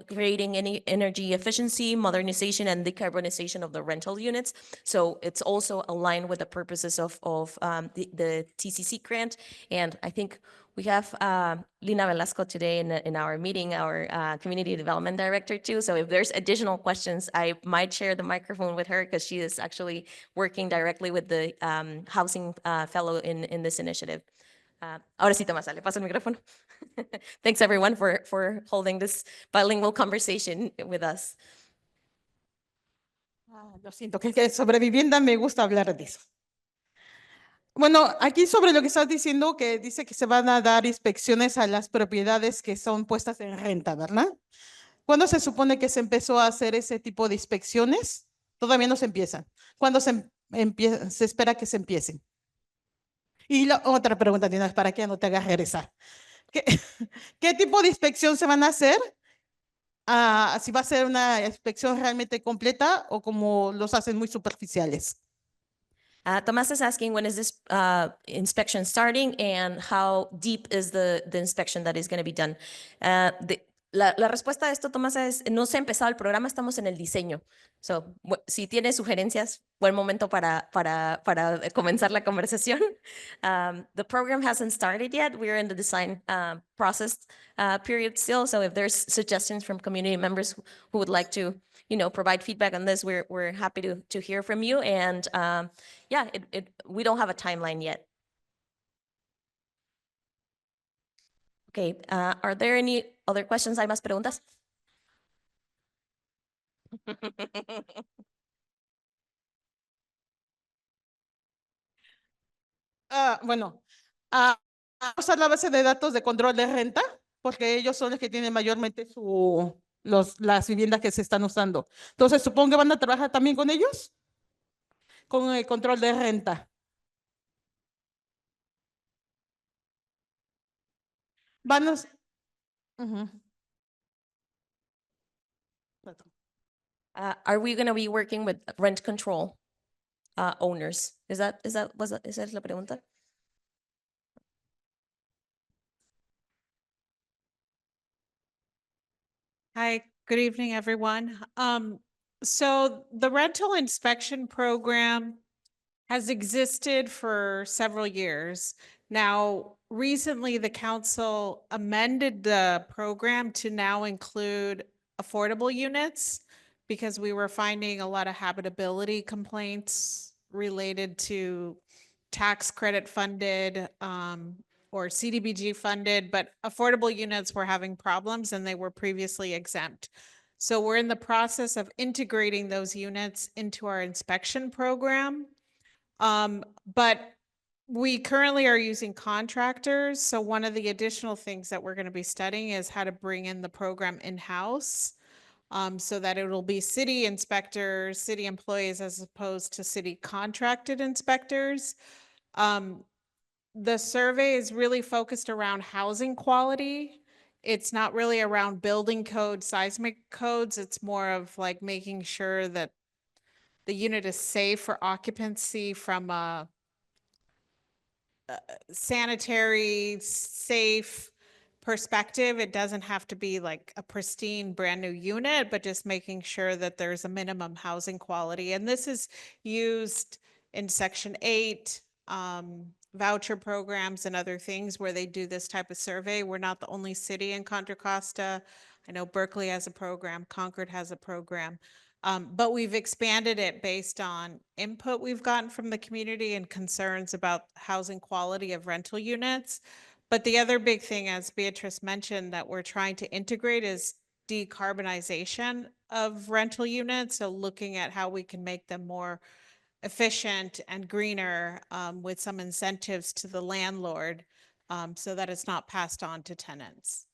creating any energy efficiency, modernization, and decarbonization of the rental units. So it's also aligned with the purposes of the TCC grant. And I think we have Lina Velasco today in our meeting, our community development director too. So if there's additional questions, I might share the microphone with her because she is actually working directly with the housing fellow in this initiative. Ahora sí, Tomás, le paso el micrófono. Thanks everyone for holding this bilingual conversation with us. Lo siento, que sobre vivienda me gusta hablar de eso. Bueno, aquí sobre lo que estás diciendo, que dice que se van a dar inspecciones a las propiedades que son puestas en renta, ¿verdad? ¿Cuándo se supone que se empezó a hacer ese tipo de inspecciones? Todavía no se empiezan. ¿Cuándo se espera que se empiecen? Y la otra pregunta, Tina, para que no te hagas regresar. ¿Qué, qué tipo de inspección se van a hacer? Si va a ser una inspección realmente completa o como los hacen muy superficiales. Tomás is asking when is this inspection starting and how deep is the inspection that is going to be done. La respuesta a esto, Tomás, es no se ha empezado el programa, estamos en el diseño. So, si tiene sugerencias, buen momento para comenzar la conversación. The program hasn't started yet. We're in the design process period still. So if there's suggestions from community members who would like to, provide feedback on this, we're happy to hear from you. And yeah, we don't have a timeline yet. Okay, are there any other questions? ¿Hay más preguntas? Bueno, usar la base de datos de control de renta, porque ellos son los que tienen mayormente las viviendas que se están usando. Entonces, supongo que van a trabajar también con ellos, con el control de renta. Van a... Ujú. Are we going to be working with rent control owners? Esa es la pregunta? Hi, good evening, everyone. So the rental inspection program has existed for several years. Now, recently, the council amended the program to now include affordable units because we were finding a lot of habitability complaints related to tax credit funded or CDBG funded, but affordable units were having problems and they were previously exempt. So we're in the process of integrating those units into our inspection program. But we currently are using contractors. So one of the additional things that we're going to be studying is how to bring in the program in-house so that it will be city inspectors, city employees, as opposed to city contracted inspectors. The survey is really focused around housing quality. It's not really around building code, seismic codes. It's more of like making sure that the unit is safe for occupancy from a sanitary, safe perspective. It doesn't have to be like a pristine brand new unit, but just making sure that there's a minimum housing quality. And this is used in Section 8, voucher programs and other things where they do this type of survey. We're not the only city in Contra Costa. I know Berkeley has a program, Concord has a program. But we've expanded it based on input we've gotten from the community and concerns about housing quality of rental units. But the other big thing, as Beatrice mentioned, that we're trying to integrate is decarbonization of rental units. So looking at how we can make them more efficient and greener with some incentives to the landlord so that it's not passed on to tenants.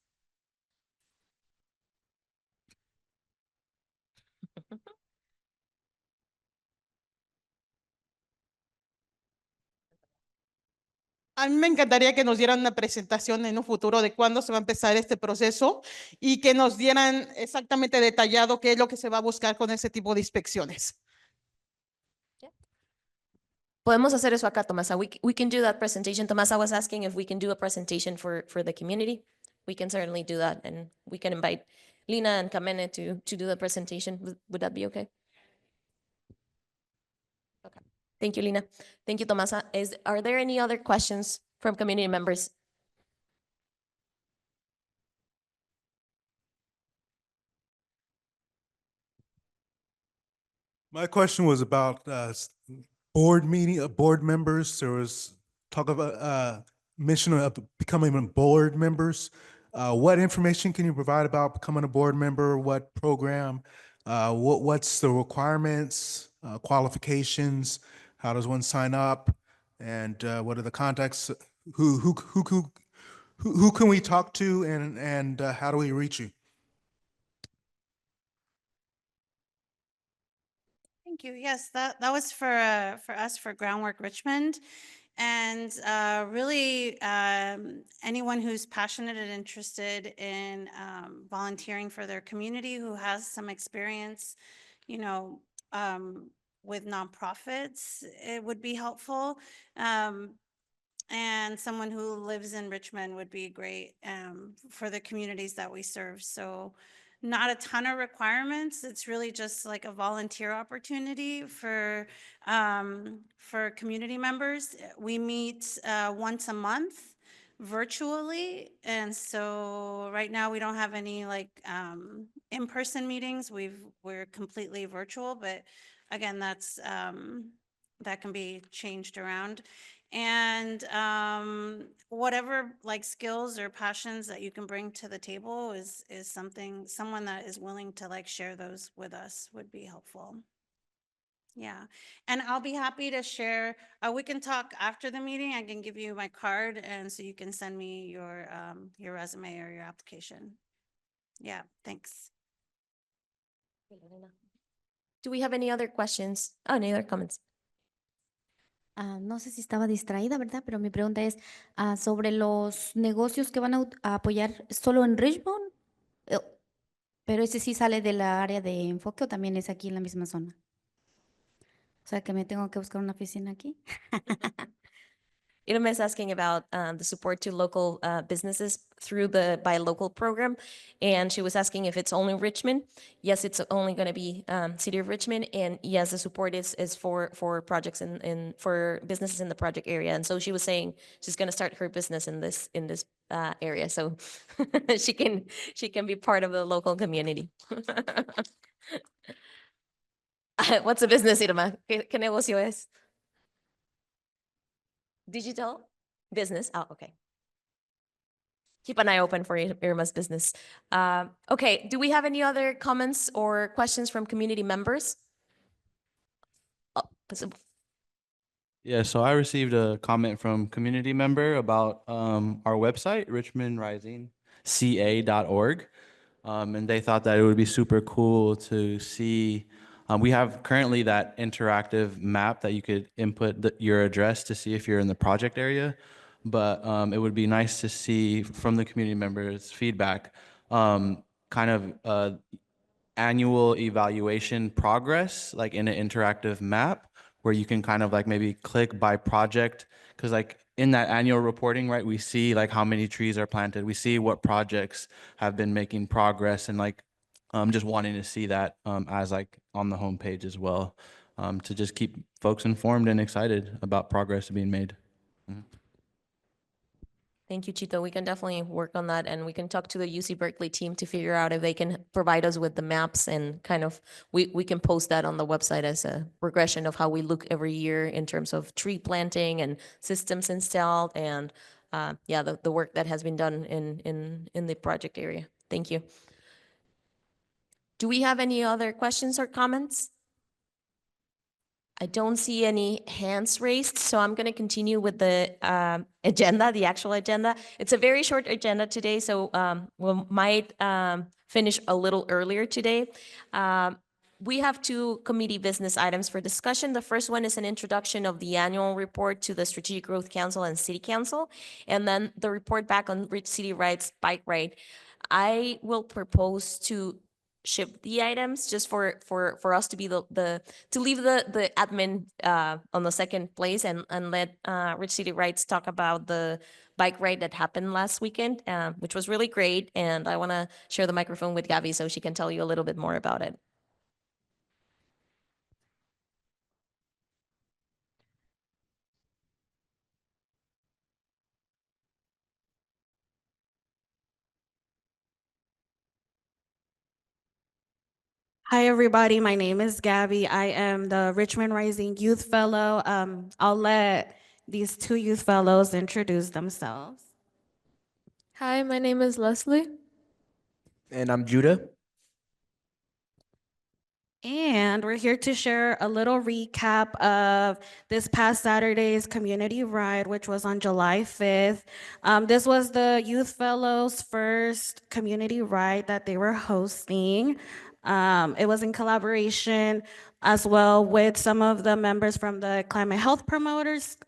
A mí me encantaría que nos dieran una presentación en un futuro de cuándo se va a empezar este proceso y que nos dieran exactamente detallado qué es lo que se va a buscar con ese tipo de inspecciones. Podemos hacer eso acá, Tomasa. We can do that presentation. Tomasa was asking if we can do a presentation for the community. We can certainly do that, and we can invite Lina and Kamene to do the presentation. Would that be okay? Okay. Thank you, Lina. Thank you, Tomasa. Are there any other questions from community members? My question was about board members. There was talk about mention of becoming board members. What information can you provide about becoming a board member? What program? What's the requirements, qualifications? How does one sign up? And what are the contacts? Who can we talk to, and how do we reach you? Thank you. Yes, that was for us for Groundwork Richmond. And really, anyone who's passionate and interested in volunteering for their community, who has some experience, you know, with nonprofits, it would be helpful. And someone who lives in Richmond would be great for the communities that we serve. So not a ton of requirements. It's really just like a volunteer opportunity for community members. We meet once a month virtually. And so right now we don't have any like in-person meetings. We're completely virtual, but again, that can be changed around. And whatever like skills or passions that you can bring to the table is someone that is willing to like share those with us would be helpful. Yeah, and I'll be happy to share. We can talk after the meeting. I can give you my card, and so you can send me your resume or your application. Yeah, thanks. Do we have any other questions? Oh, any other comments? No sé si estaba distraída, ¿verdad? Pero mi pregunta es sobre los negocios que van a apoyar solo en Richmond, Eh, pero ese sí sale de la área de enfoque o también es aquí en la misma zona. O sea que me tengo que buscar una oficina aquí. Irma is asking about the support to local businesses through the Buy Local program. And she was asking if it's only Richmond. Yes, it's only going to be City of Richmond. And yes, the support is for projects for businesses in the project area. And so she was saying she's going to start her business in this area. So she can be part of the local community. What's a business, Irma? ¿Qué negocio es? Digital business. Oh, okay. Keep an eye open for Irma's business. Okay, do we have any other comments or questions from community members? Oh, Yeah, so I received a comment from community member about our website, richmondrisingca.org. And they thought that it would be super cool to see. We have currently that interactive map that you could input your address to see if you're in the project area. But it would be nice to see from the community members' feedback, kind of annual evaluation progress, like in an interactive map where you can kind of like maybe click by project. Because like in that annual reporting, right, we see like how many trees are planted, we see what projects have been making progress, and like just wanting to see that as like on the homepage as well, to just keep folks informed and excited about progress being made. Thank you, Chito. We can definitely work on that, and we can talk to the UC Berkeley team to figure out if they can provide us with the maps, and kind of we can post that on the website as a regression of how we look every year in terms of tree planting and systems installed, and yeah, the work that has been done in the project area. Thank you. Do we have any other questions or comments? I don't see any hands raised, so I'm going to continue with the agenda, the actual agenda. It's a very short agenda today, so we might finish a little earlier today. We have two committee business items for discussion. The first one is an introduction of the annual report to the Strategic Growth Council and City Council, and then the report back on Rich City Rides bike ride. I will propose to ship the items just for us to be to leave the admin on the second place, and let Rich City Rides talk about the bike ride that happened last weekend, which was really great. And I want to share the microphone with Gabby so she can tell you a little bit more about it. Hi, everybody. My name is Gabby. I am the Richmond Rising Youth Fellow. I'll let these two youth fellows introduce themselves. Hi, my name is Leslie. And I'm Judah. And we're here to share a little recap of this past Saturday's community ride, which was on July 5th. This was the Youth Fellows' first community ride that they were hosting. It was in collaboration as well with some of the members from the Climate Health Promoters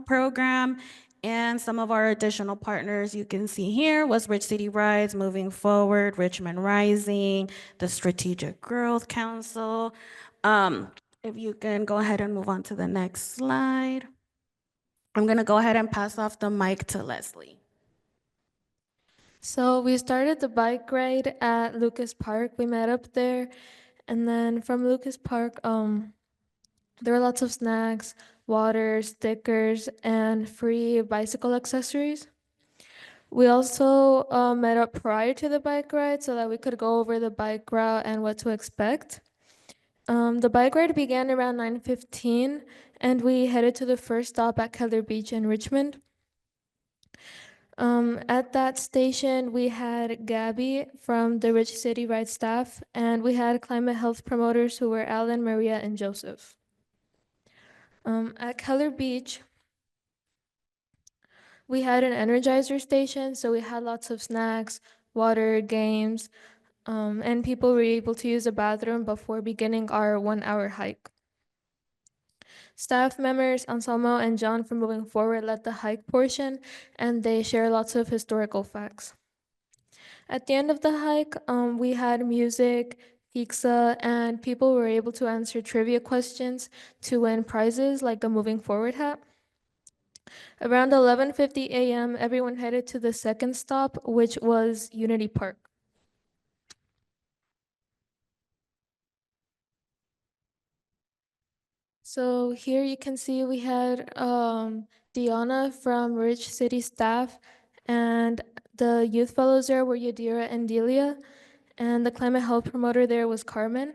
program and some of our additional partners you can see here was Rich City Rides, Moving Forward, Richmond Rising, the Strategic Growth Council. If you can go ahead and move on to the next slide. I'm gonna go ahead and pass off the mic to Leslie. So we started the bike ride at Lucas Park. We met up there, and then from Lucas Park, there were lots of snacks, water, stickers, and free bicycle accessories. We also met up prior to the bike ride so that we could go over the bike route and what to expect. The bike ride began around 9:15, and we headed to the first stop at Keller Beach in Richmond. At that station, we had Gabby from the Rich City Ride staff, and we had climate health promoters who were Alan, Maria, and Joseph. At Keller Beach, we had an energizer station, so we had lots of snacks, water, games, and people were able to use the bathroom before beginning our 1-hour hike. Staff members Anselmo and John from Moving Forward led the hike portion, and they share lots of historical facts. At the end of the hike, we had music, pizza, and people were able to answer trivia questions to win prizes like a Moving Forward hat. Around 11:50 a.m., everyone headed to the second stop, which was Unity Park. So here you can see we had Diana from Rich City staff, and the youth fellows there were Yadira and Delia, and the climate health promoter there was Carmen.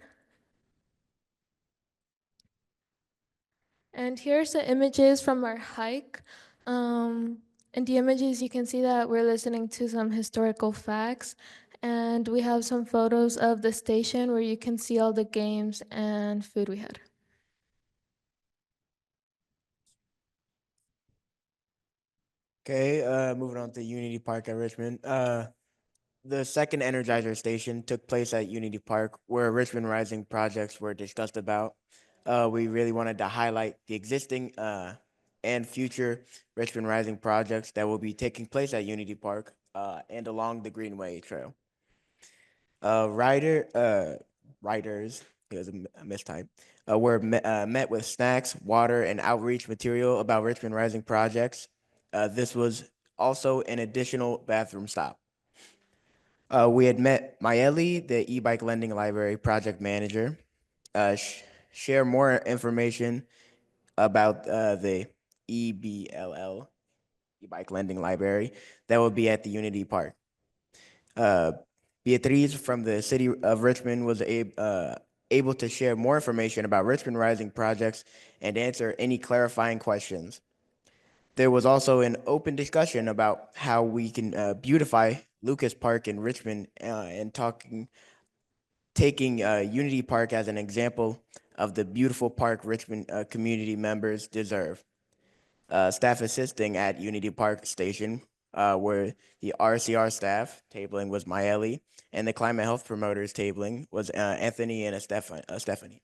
And here's the images from our hike. In the images, you can see that we're listening to some historical facts, and we have some photos of the station where you can see all the games and food we had. Okay, moving on to Unity Park at Richmond. The second Energizer station took place at Unity Park, where Richmond Rising projects were discussed about. We really wanted to highlight the existing and future Richmond Rising projects that will be taking place at Unity Park and along the Greenway Trail. Riders, it was a mistype, were met with snacks, water, and outreach material about Richmond Rising projects. This was also an additional bathroom stop. We had met Mayeli, the e-bike lending library project manager, share more information about the EBLL, e-bike lending library, that will be at the Unity Park. Beatriz from the city of Richmond was able to share more information about Richmond Rising projects and answer any clarifying questions. There was also an open discussion about how we can beautify Lucas Park in Richmond and taking Unity Park as an example of the beautiful park Richmond community members deserve. Staff assisting at Unity Park Station were the RCR staff, tabling was Maeli, and the climate health promoters tabling was Anthony and Stephanie.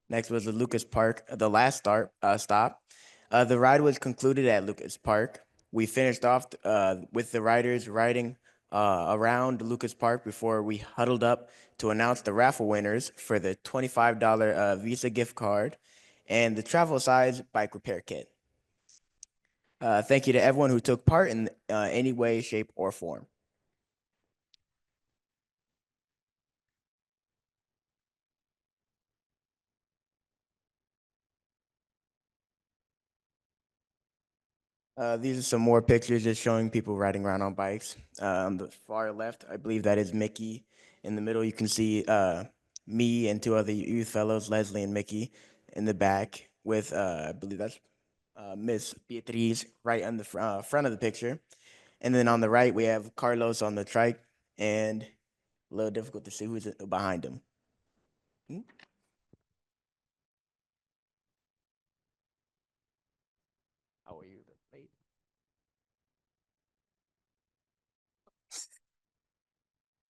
Next was the Lucas Park, the last stop. The ride was concluded at Lucas Park. We finished off with the riders riding around Lucas Park before we huddled up to announce the raffle winners for the $25 Visa gift card and the travel size bike repair kit. Thank you to everyone who took part in any way, shape, or form. These are some more pictures just showing people riding around on bikes. On the far left, I believe that is Mickey. In the middle, you can see me and two other youth fellows, Leslie and Mickey, in the back with, I believe that's Miss Beatriz right on the front of the picture. And then on the right, we have Carlos on the trike and a little difficult to see who's behind him. Hmm? How are you? Late?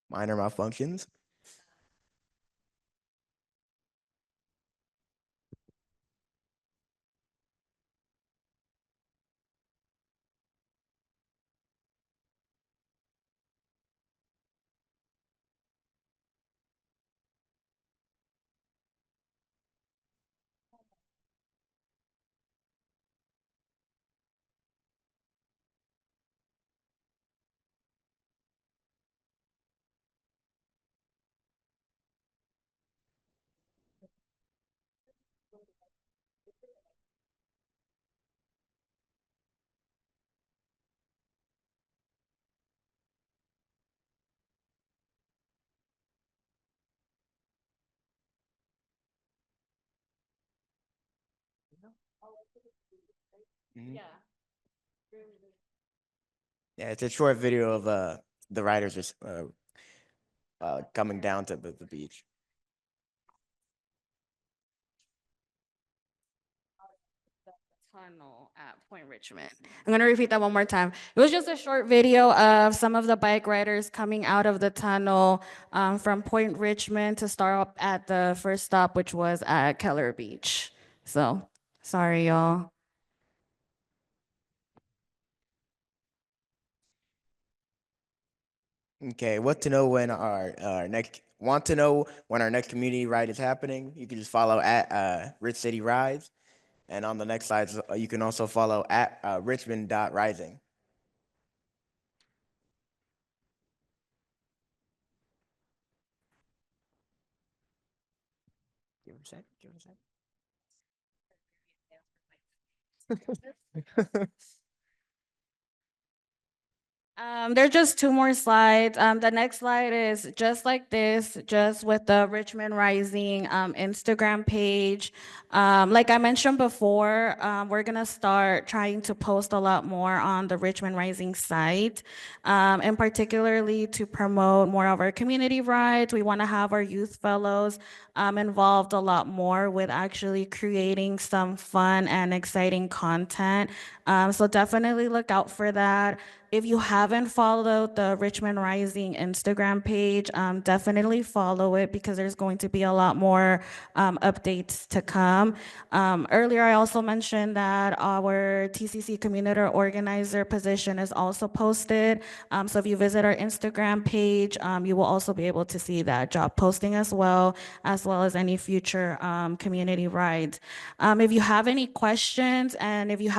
Minor malfunctions. Mhm. Yeah, it's a short video of the riders just coming down to the beach. Tunnel at Point Richmond. I'm going to repeat that one more time. It was just a short video of some of the bike riders coming out of the tunnel from Point Richmond to start up at the first stop, which was at Keller Beach. So, sorry, y'all. Okay, what to know when our next want to know when our next community ride is happening? You can just follow at Rich City Rides, and on the next slides you can also follow at Richmond.rising. Give it a sec. Give it a sec. There's just two more slides. The next slide is just like this, just with the Richmond Rising Instagram page. Like I mentioned before, we're gonna start trying to post a lot more on the Richmond Rising site, and particularly to promote more of our community rides. We want to have our youth fellows involved a lot more with actually creating some fun and exciting content. So definitely look out for that. If you haven't followed the Richmond Rising Instagram page, definitely follow it because there's going to be a lot more updates to come. Earlier, I also mentioned that our TCC community organizer position is also posted. So if you visit our Instagram page, you will also be able to see that job posting as well as any future community rides. If you have any questions and if you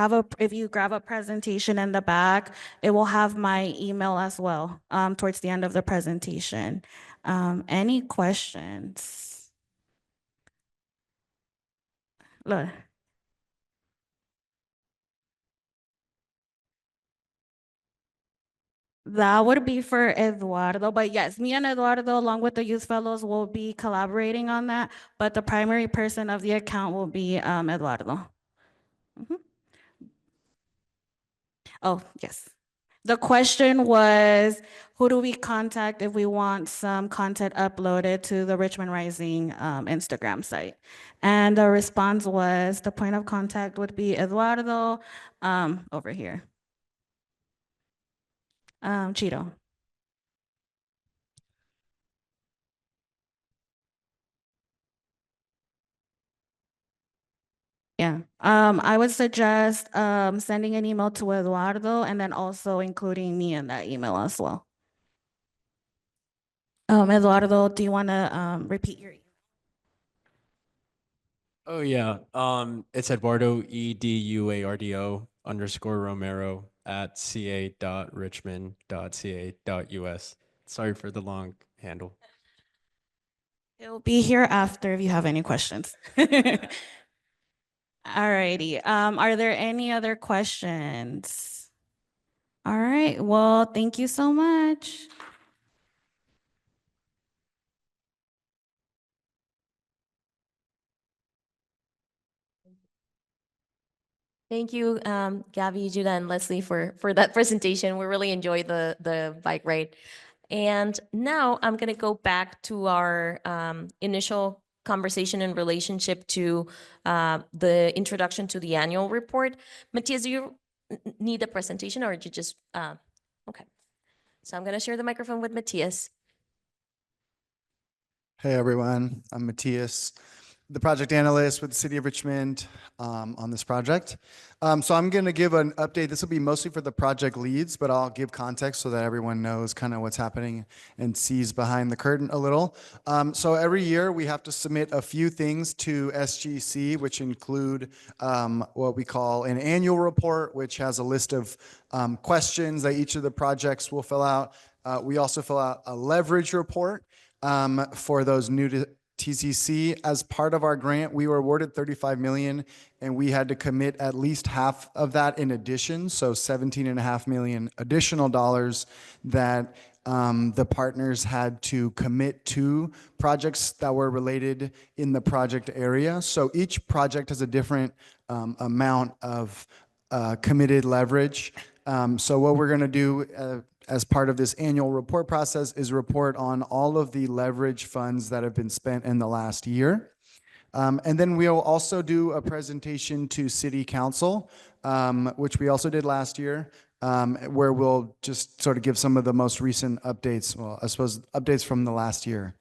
grab a presentation in the back, it will have my email as well towards the end of the presentation. Any questions? Look. That would be for Eduardo, but yes, me and Eduardo, along with the youth fellows, will be collaborating on that, but the primary person of the account will be Eduardo. Mhm. Oh, yes. The question was, who do we contact if we want some content uploaded to the Richmond Rising Instagram site? And the response was, the point of contact would be Eduardo over here. Cheeto. Yeah, I would suggest sending an email to Eduardo and then also including me in that email as well. Eduardo, do you want to repeat your email? Oh yeah. It's Eduardo EDUARDO _ Romero at ca.richmond.ca.us. Sorry for the long handle. He'll be here after if you have any questions. Alrighty. Are there any other questions? All right. Well, thank you so much. Thank you, Gabby, Judah, and Leslie for that presentation. We really enjoyed the bike ride. And now I'm going to go back to our initial conversation in relationship to the introduction to the annual report. Matthias, do you need a presentation or you just, okay. So I'm going to share the microphone with Matthias. Hey everyone, I'm Matthias, the project analyst with the City of Richmond on this project. So I'm going to give an update. This will be mostly for the project leads, but I'll give context so that everyone knows kind of what's happening and sees behind the curtain a little. So every year we have to submit a few things to SGC, which include what we call an annual report, which has a list of questions that each of the projects will fill out. We also fill out a leverage report for those new to TCC. As part of our grant, we were awarded 35 million and we had to commit at least half of that in addition. So 17.5 million additional dollars that the partners had to commit to projects that were related in the project area. So each project has a different amount of committed leverage. So what we're going to do as part of this annual report process is report on all of the leverage funds that have been spent in the last year. And then we'll also do a presentation to City Council, which we also did last year, where we'll just sort of give some of the most recent updates, well, I suppose updates from the last year.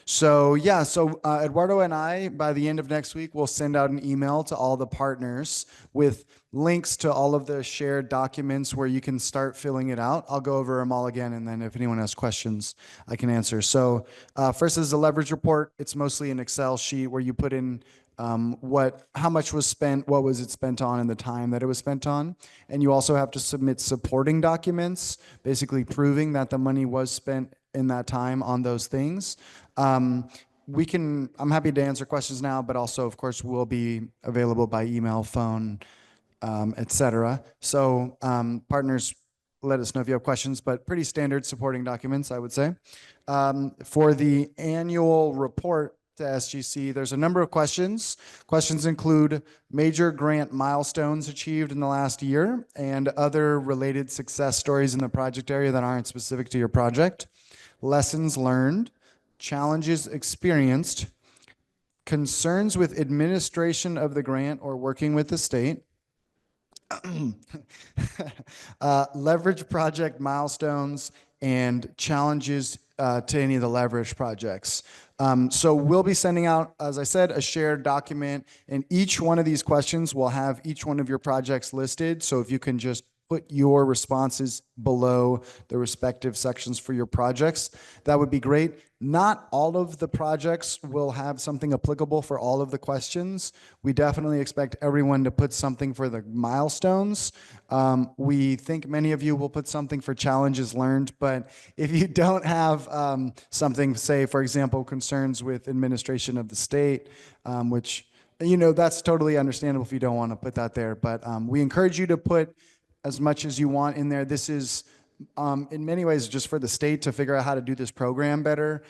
So yeah, so Eduardo and I, by the end of next week, will send out an email to all the partners with links to all of the shared documents where you can start filling it out. I'll go over them all again, and then if anyone has questions, I can answer. So first is the leverage report. It's mostly an Excel sheet where you put in how much was spent, what was it spent on, and the time that it was spent on. And you also have to submit supporting documents, basically proving that the money was spent in that time on those things. I'm happy to answer questions now, but also, of course, we'll be available by email, phone, etc. So partners, let us know if you have questions, but pretty standard supporting documents, I would say. For the annual report to SGC, there's a number of questions. Questions include major grant milestones achieved in the last year and other related success stories in the project area that aren't specific to your project. Lessons learned, challenges experienced, concerns with administration of the grant or working with the state, leverage project milestones, and challenges to any of the leverage projects. So we'll be sending out, as I said, a shared document, and each one of these questions will have each one of your projects listed. So if you can just put your responses below the respective sections for your projects, that would be great. Not all of the projects will have something applicable for all of the questions. We definitely expect everyone to put something for the milestones. We think many of you will put something for challenges learned, but if you don't have something, say, for example, concerns with administration of the state, which, that's totally understandable if you don't want to put that there, but we encourage you to put as much as you want in there. This is, in many ways, just for the state to figure out how to do this program better.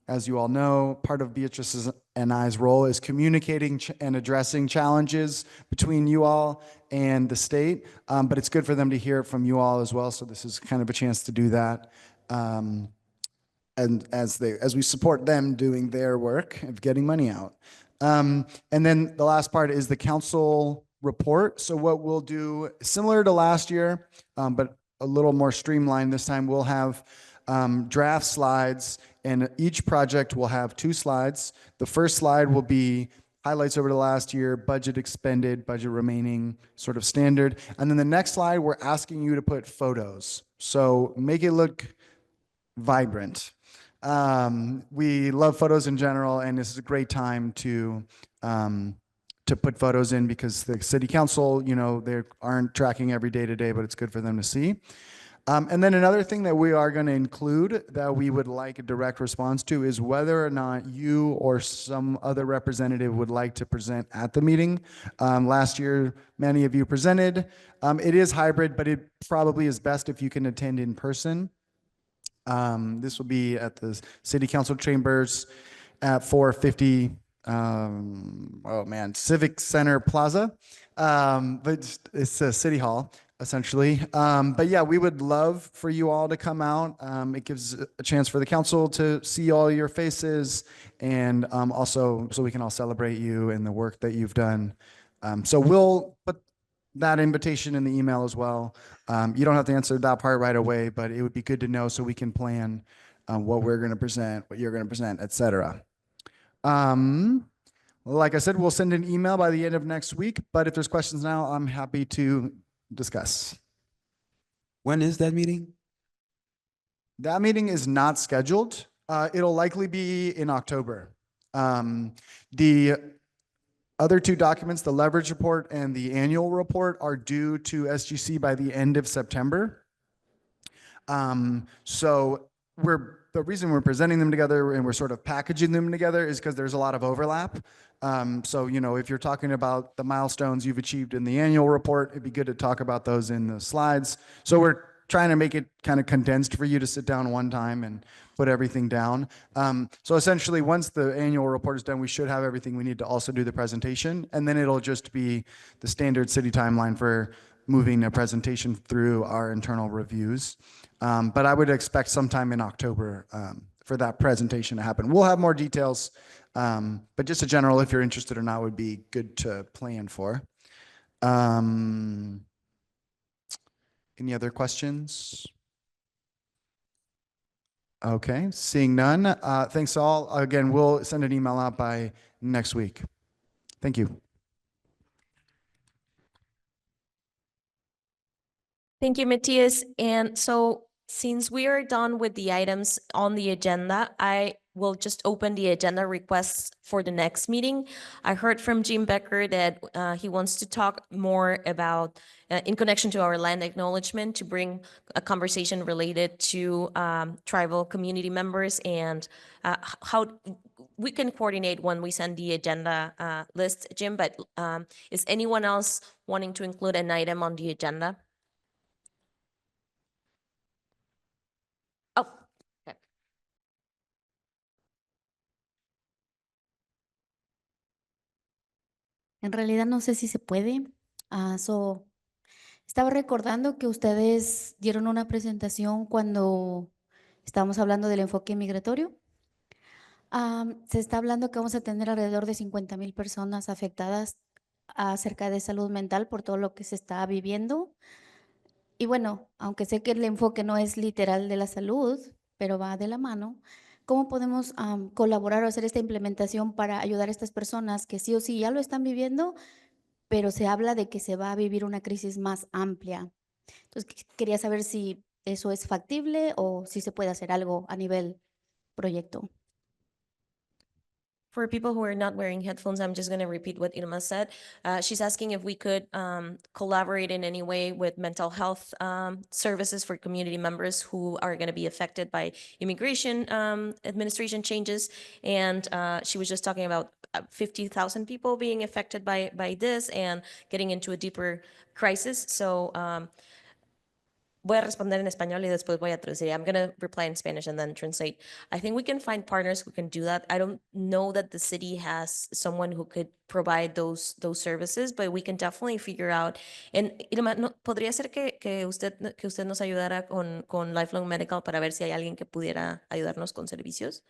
As you all know, part of Beatrice's and I's role is communicating and addressing challenges between you all and the state, but it's good for them to hear it from you all as well, so this is kind of a chance to do that. And as we support them doing their work of getting money out. And then the last part is the council report. So what we'll do, similar to last year, but a little more streamlined this time, we'll have draft slides, and each project will have 2 slides. The first slide will be highlights over the last year, budget expended, budget remaining, sort of standard. And then the next slide, we're asking you to put photos. So make it look vibrant. We love photos in general, and this is a great time to put photos in because the city council, they aren't tracking every day to day, but it's good for them to see. And then another thing that we are going to include that we would like a direct response to is whether or not you or some other representative would like to present at the meeting. Last year, many of you presented. It is hybrid, but it probably is best if you can attend in person. This will be at the City Council Chambers at 450 Civic Center Plaza, but it's a City Hall. essentially. But yeah, we would love for you all to come out. It gives a chance for the council to see all your faces, and also so we can all celebrate you and the work that you've done. So we'll put that invitation in the email as well. You don't have to answer that part right away, but it would be good to know so we can plan what we're going to present, what you're going to present, etc. Like I said, we'll send an email by the end of next week, but if there's questions now, I'm happy to discuss. When is that meeting? That meeting is not scheduled. It'll likely be in October. The other two documents, the leverage report and the annual report, are due to SGC by the end of September. So the reason we're presenting them together and we're sort of packaging them together is because there's a lot of overlap. So, you know, if you're talking about the milestones you've achieved in the annual report, it'd be good to talk about those in the slides. So we're trying to make it kind of condensed for you to sit down one time and put everything down. So essentially, once the annual report is done, we should have everything we need to also do the presentation. And then it'll just be the standard city timeline for moving a presentation through our internal reviews. But I would expect sometime in October for that presentation to happen. We'll have more details, but just a general, if you're interested or not, would be good to plan for. Any other questions? Okay, seeing none. Thanks all. Again, we'll send an email out by next week. Thank you. Thank you, Matthias. And so since we are done with the items on the agenda, I will just open the agenda requests for the next meeting. I heard from Jim Becker that he wants to talk more about, in connection to our land acknowledgement, to bring a conversation related to tribal community members and how we can coordinate when we send the agenda list, Jim, but is anyone else wanting to include an item on the agenda? Oh, okay. En realidad no sé si se puede. Estaba recordando que ustedes dieron una presentación cuando estábamos hablando del enfoque migratorio. Se está hablando que vamos a tener alrededor de 50,000 personas afectadas acerca de salud mental por todo lo que se está viviendo. Y bueno, aunque sé que el enfoque no es literal de la salud, pero va de la mano, ¿cómo podemos colaborar o hacer esta implementación para ayudar a estas personas que sí o sí ya lo están viviendo, pero se habla de que se va a vivir una crisis más amplia? Entonces, quería saber si eso es factible o si se puede hacer algo a nivel proyecto. For people who are not wearing headphones, I'm just going to repeat what Irma said. She's asking if we could collaborate in any way with mental health services for community members who are going to be affected by immigration administration changes. And she was just talking about 50,000 people being affected by this and getting into a deeper crisis. So voy a responder en español y después voy a traducir. I'm going to reply in Spanish and then translate. I think we can find partners who can do that. I don't know that the city has someone who could provide those services, but we can definitely figure out. And Irma, ¿podría ser que usted nos ayudara con Lifelong Medical para ver si hay alguien que pudiera ayudarnos con servicios?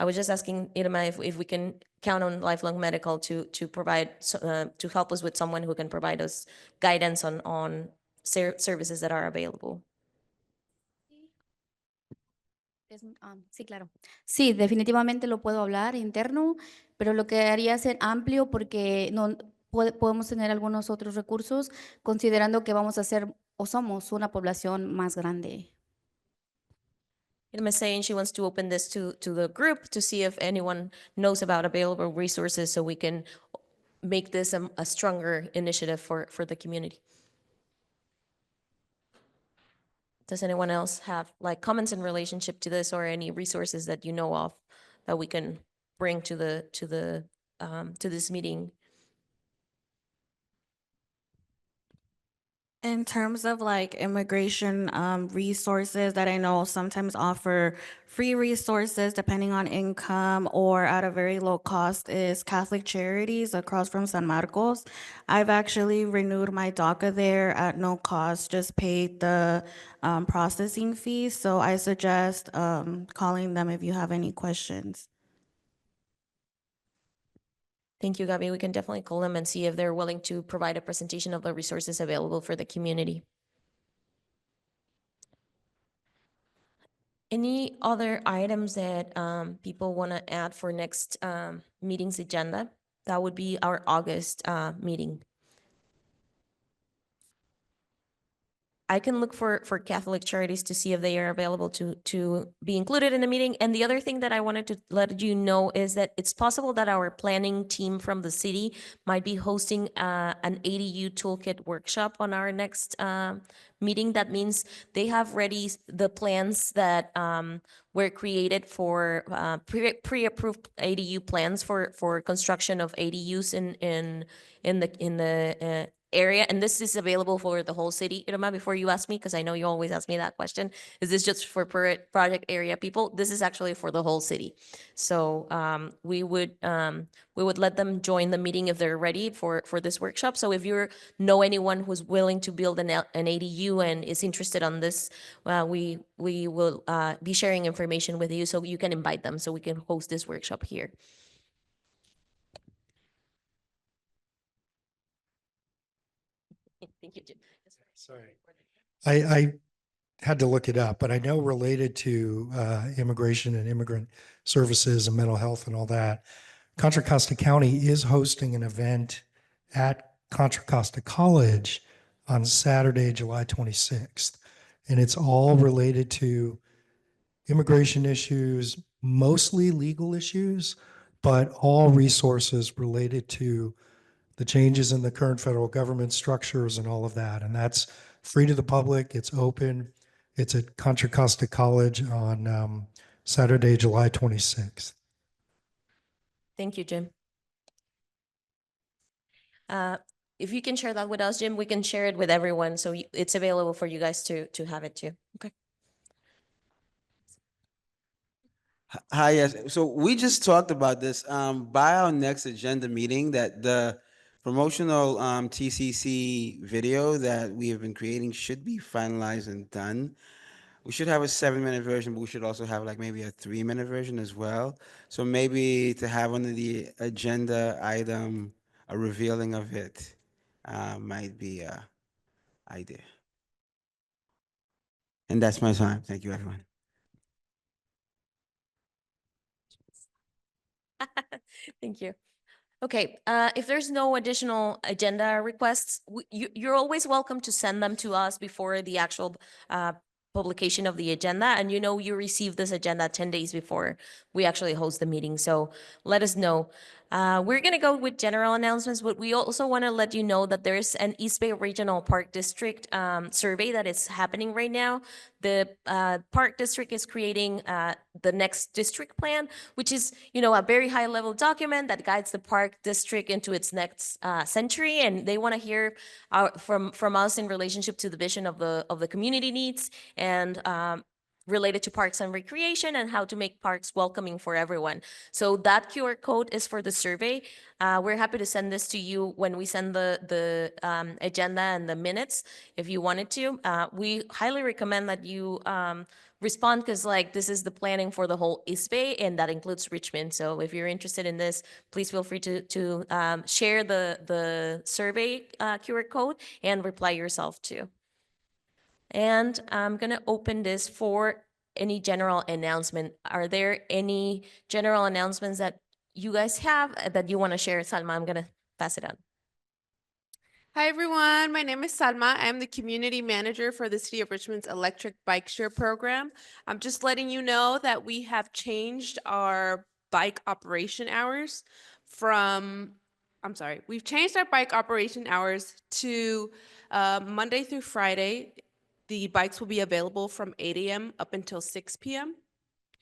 I was just asking Irma if we can count on Lifelong Medical to provide to help us with someone who can provide us guidance on services that are available. Sí, claro. Sí, definitivamente lo puedo hablar interno, pero lo que haría es ser amplio porque no podemos tener algunos otros recursos considerando que vamos a ser o somos una población más grande. Irma is saying she wants to open this to the group to see if anyone knows about available resources so we can make this a stronger initiative for the community. Does anyone else have like comments in relationship to this or any resources that you know of that we can bring to this meeting? In terms of like immigration resources that I know sometimes offer free resources depending on income or at a very low cost is Catholic Charities across from San Marcos. I've actually renewed my DACA there at no cost, just paid the processing fee. So I suggest calling them if you have any questions. Thank you, Gabby. We can definitely call them and see if they're willing to provide a presentation of the resources available for the community. Any other items that people want to add for next meeting's agenda? That would be our August meeting. I can look for Catholic Charities to see if they are available to be included in the meeting. And the other thing that I wanted to let you know is that it's possible that our planning team from the city might be hosting an ADU toolkit workshop on our next meeting. That means they have ready the plans that were created for pre-approved ADU plans for construction of ADUs in the area, and this is available for the whole city. Irma, before you ask me, because I know you always ask me that question, is this just for project area people? This is actually for the whole city. So we would let them join the meeting if they're ready for this workshop. So if you know anyone who's willing to build an ADU and is interested on this, we will be sharing information with you so you can invite them so we can host this workshop here. Thank you, Jim. Sorry. I had to look it up, but I know related to immigration and immigrant services and mental health and all that, Contra Costa County is hosting an event at Contra Costa College on Saturday, July 26th. And it's all related to immigration issues, mostly legal issues, but all resources related to the changes in the current federal government structures and all of that. And that's free to the public. It's open. It's at Contra Costa College on Saturday, July 26th. Thank you, Jim. If you can share that with us, Jim, we can share it with everyone. So it's available for you guys to have it too. Okay. Hi, yes. So we just talked about this. By our next agenda meeting, that the promotional TCC video that we have been creating should be finalized and done. We should have a 7-minute version, but we should also have like maybe a 3-minute version as well. So maybe to have under the agenda item, a revealing of it might be a idea. And that's my time. Thank you, everyone. Thank you. Okay, if there's no additional agenda requests, you're always welcome to send them to us before the actual publication of the agenda. And you know you receive this agenda 10 days before we actually host the meeting. So let us know. We're going to go with general announcements, but we also want to let you know that there's an East Bay Regional Park District survey that is happening right now. The Park District is creating the next district plan, which is, you know, a very high level document that guides the park district into its next century. And they want to hear from us in relationship to the vision of the community needs and related to parks and recreation and how to make parks welcoming for everyone. So that QR code is for the survey. We're happy to send this to you when we send the agenda and the minutes if you wanted to. We highly recommend that you respond because like this is the planning for the whole East Bay and that includes Richmond. So if you're interested in this, please feel free to share the survey QR code and reply yourself too. And I'm going to open this for any general announcement. Are there any general announcements that you guys have that you want to share? Salma, I'm going to pass it on. Hi, everyone. My name is Salma. I'm the community manager for the City of Richmond's electric bike share program. I'm just letting you know that we have changed our bike operation hours we've changed our bike operation hours to Monday through Friday. The bikes will be available from 8 a.m. up until 6 p.m.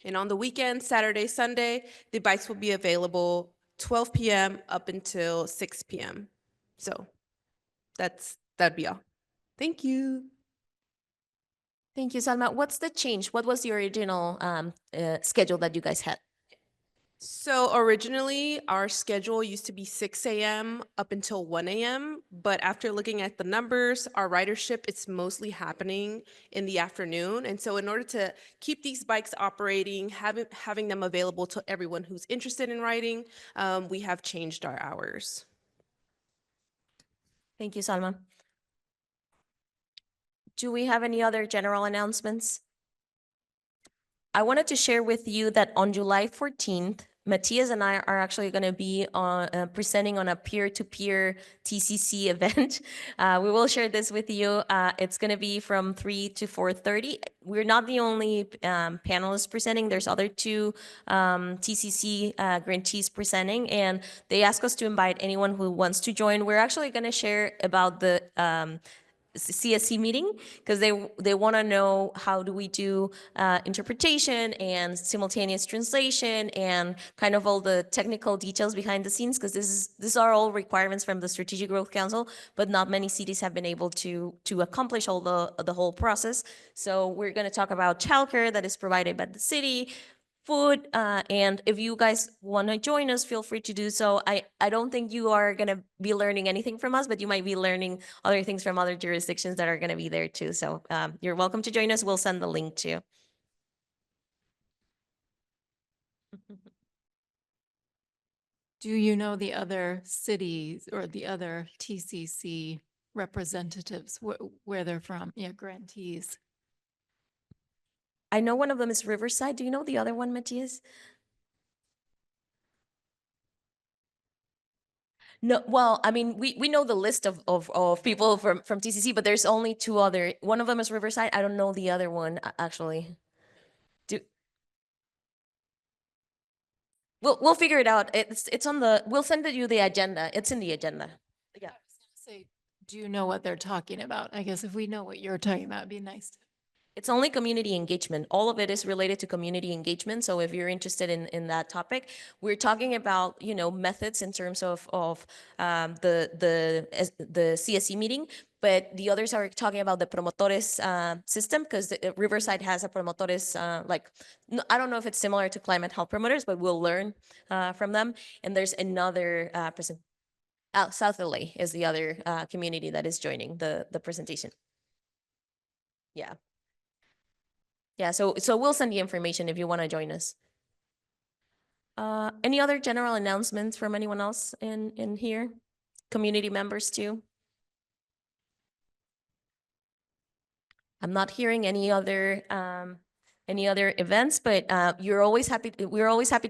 And on the weekend, Saturday, Sunday, the bikes will be available 12 p.m. up until 6 p.m. So that'd be all. Thank you. Thank you, Salma. What's the change? What was the original schedule that you guys had? So originally, our schedule used to be 6 a.m. up until 1 a.m. But after looking at the numbers, our ridership, it's mostly happening in the afternoon. And so in order to keep these bikes operating, having them available to everyone who's interested in riding, we have changed our hours. Thank you, Salma. Do we have any other general announcements? I wanted to share with you that on July 14th, Matias and I are actually going to be presenting on a peer-to-peer TCC event. We will share this with you. It's going to be from 3 to 4:30. We're not the only panelists presenting. There's other two TCC grantees presenting, and they asked us to invite anyone who wants to join. We're actually going to share about the CSC meeting because they want to know how do we do interpretation and simultaneous translation and kind of all the technical details behind the scenes, because these are all requirements from the Strategic Growth Council, but not many cities have been able to accomplish all the whole process. So we're going to talk about childcare that is provided by the city, food, and if you guys want to join us, feel free to do so. I don't think you are going to be learning anything from us, but you might be learning other things from other jurisdictions that are going to be there too. So you're welcome to join us. We'll send the link to you. Do you know the other cities or the other TCC representatives, where they're from? Yeah, grantees. I know one of them is Riverside. Do you know the other one, Matias? No, well, I mean, we know the list of people from TCC, but there's only two other. One of them is Riverside. I don't know the other one, actually. We'll figure it out. It's on the. We'll send you the agenda. It's in the agenda. Yeah. Say, do you know what they're talking about? I guess if we know what you're talking about, it'd be nice to. It's only community engagement. All of it is related to community engagement. So if you're interested in that topic, we're talking about, methods in terms of the CSE meeting, but the others are talking about the promotores system, because Riverside has a promotores, I don't know if it's similar to climate health promoters, but we'll learn from them. And there's another South LA is the other community that is joining the presentation. Yeah. Yeah, so we'll send the information if you want to join us. Any other general announcements from anyone else in here? Community members too? I'm not hearing any other events, but we're always happy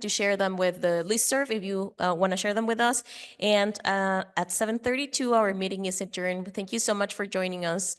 to share them with the listserv if you want to share them with us. And at 7:32, our meeting is adjourned. Thank you so much for joining us.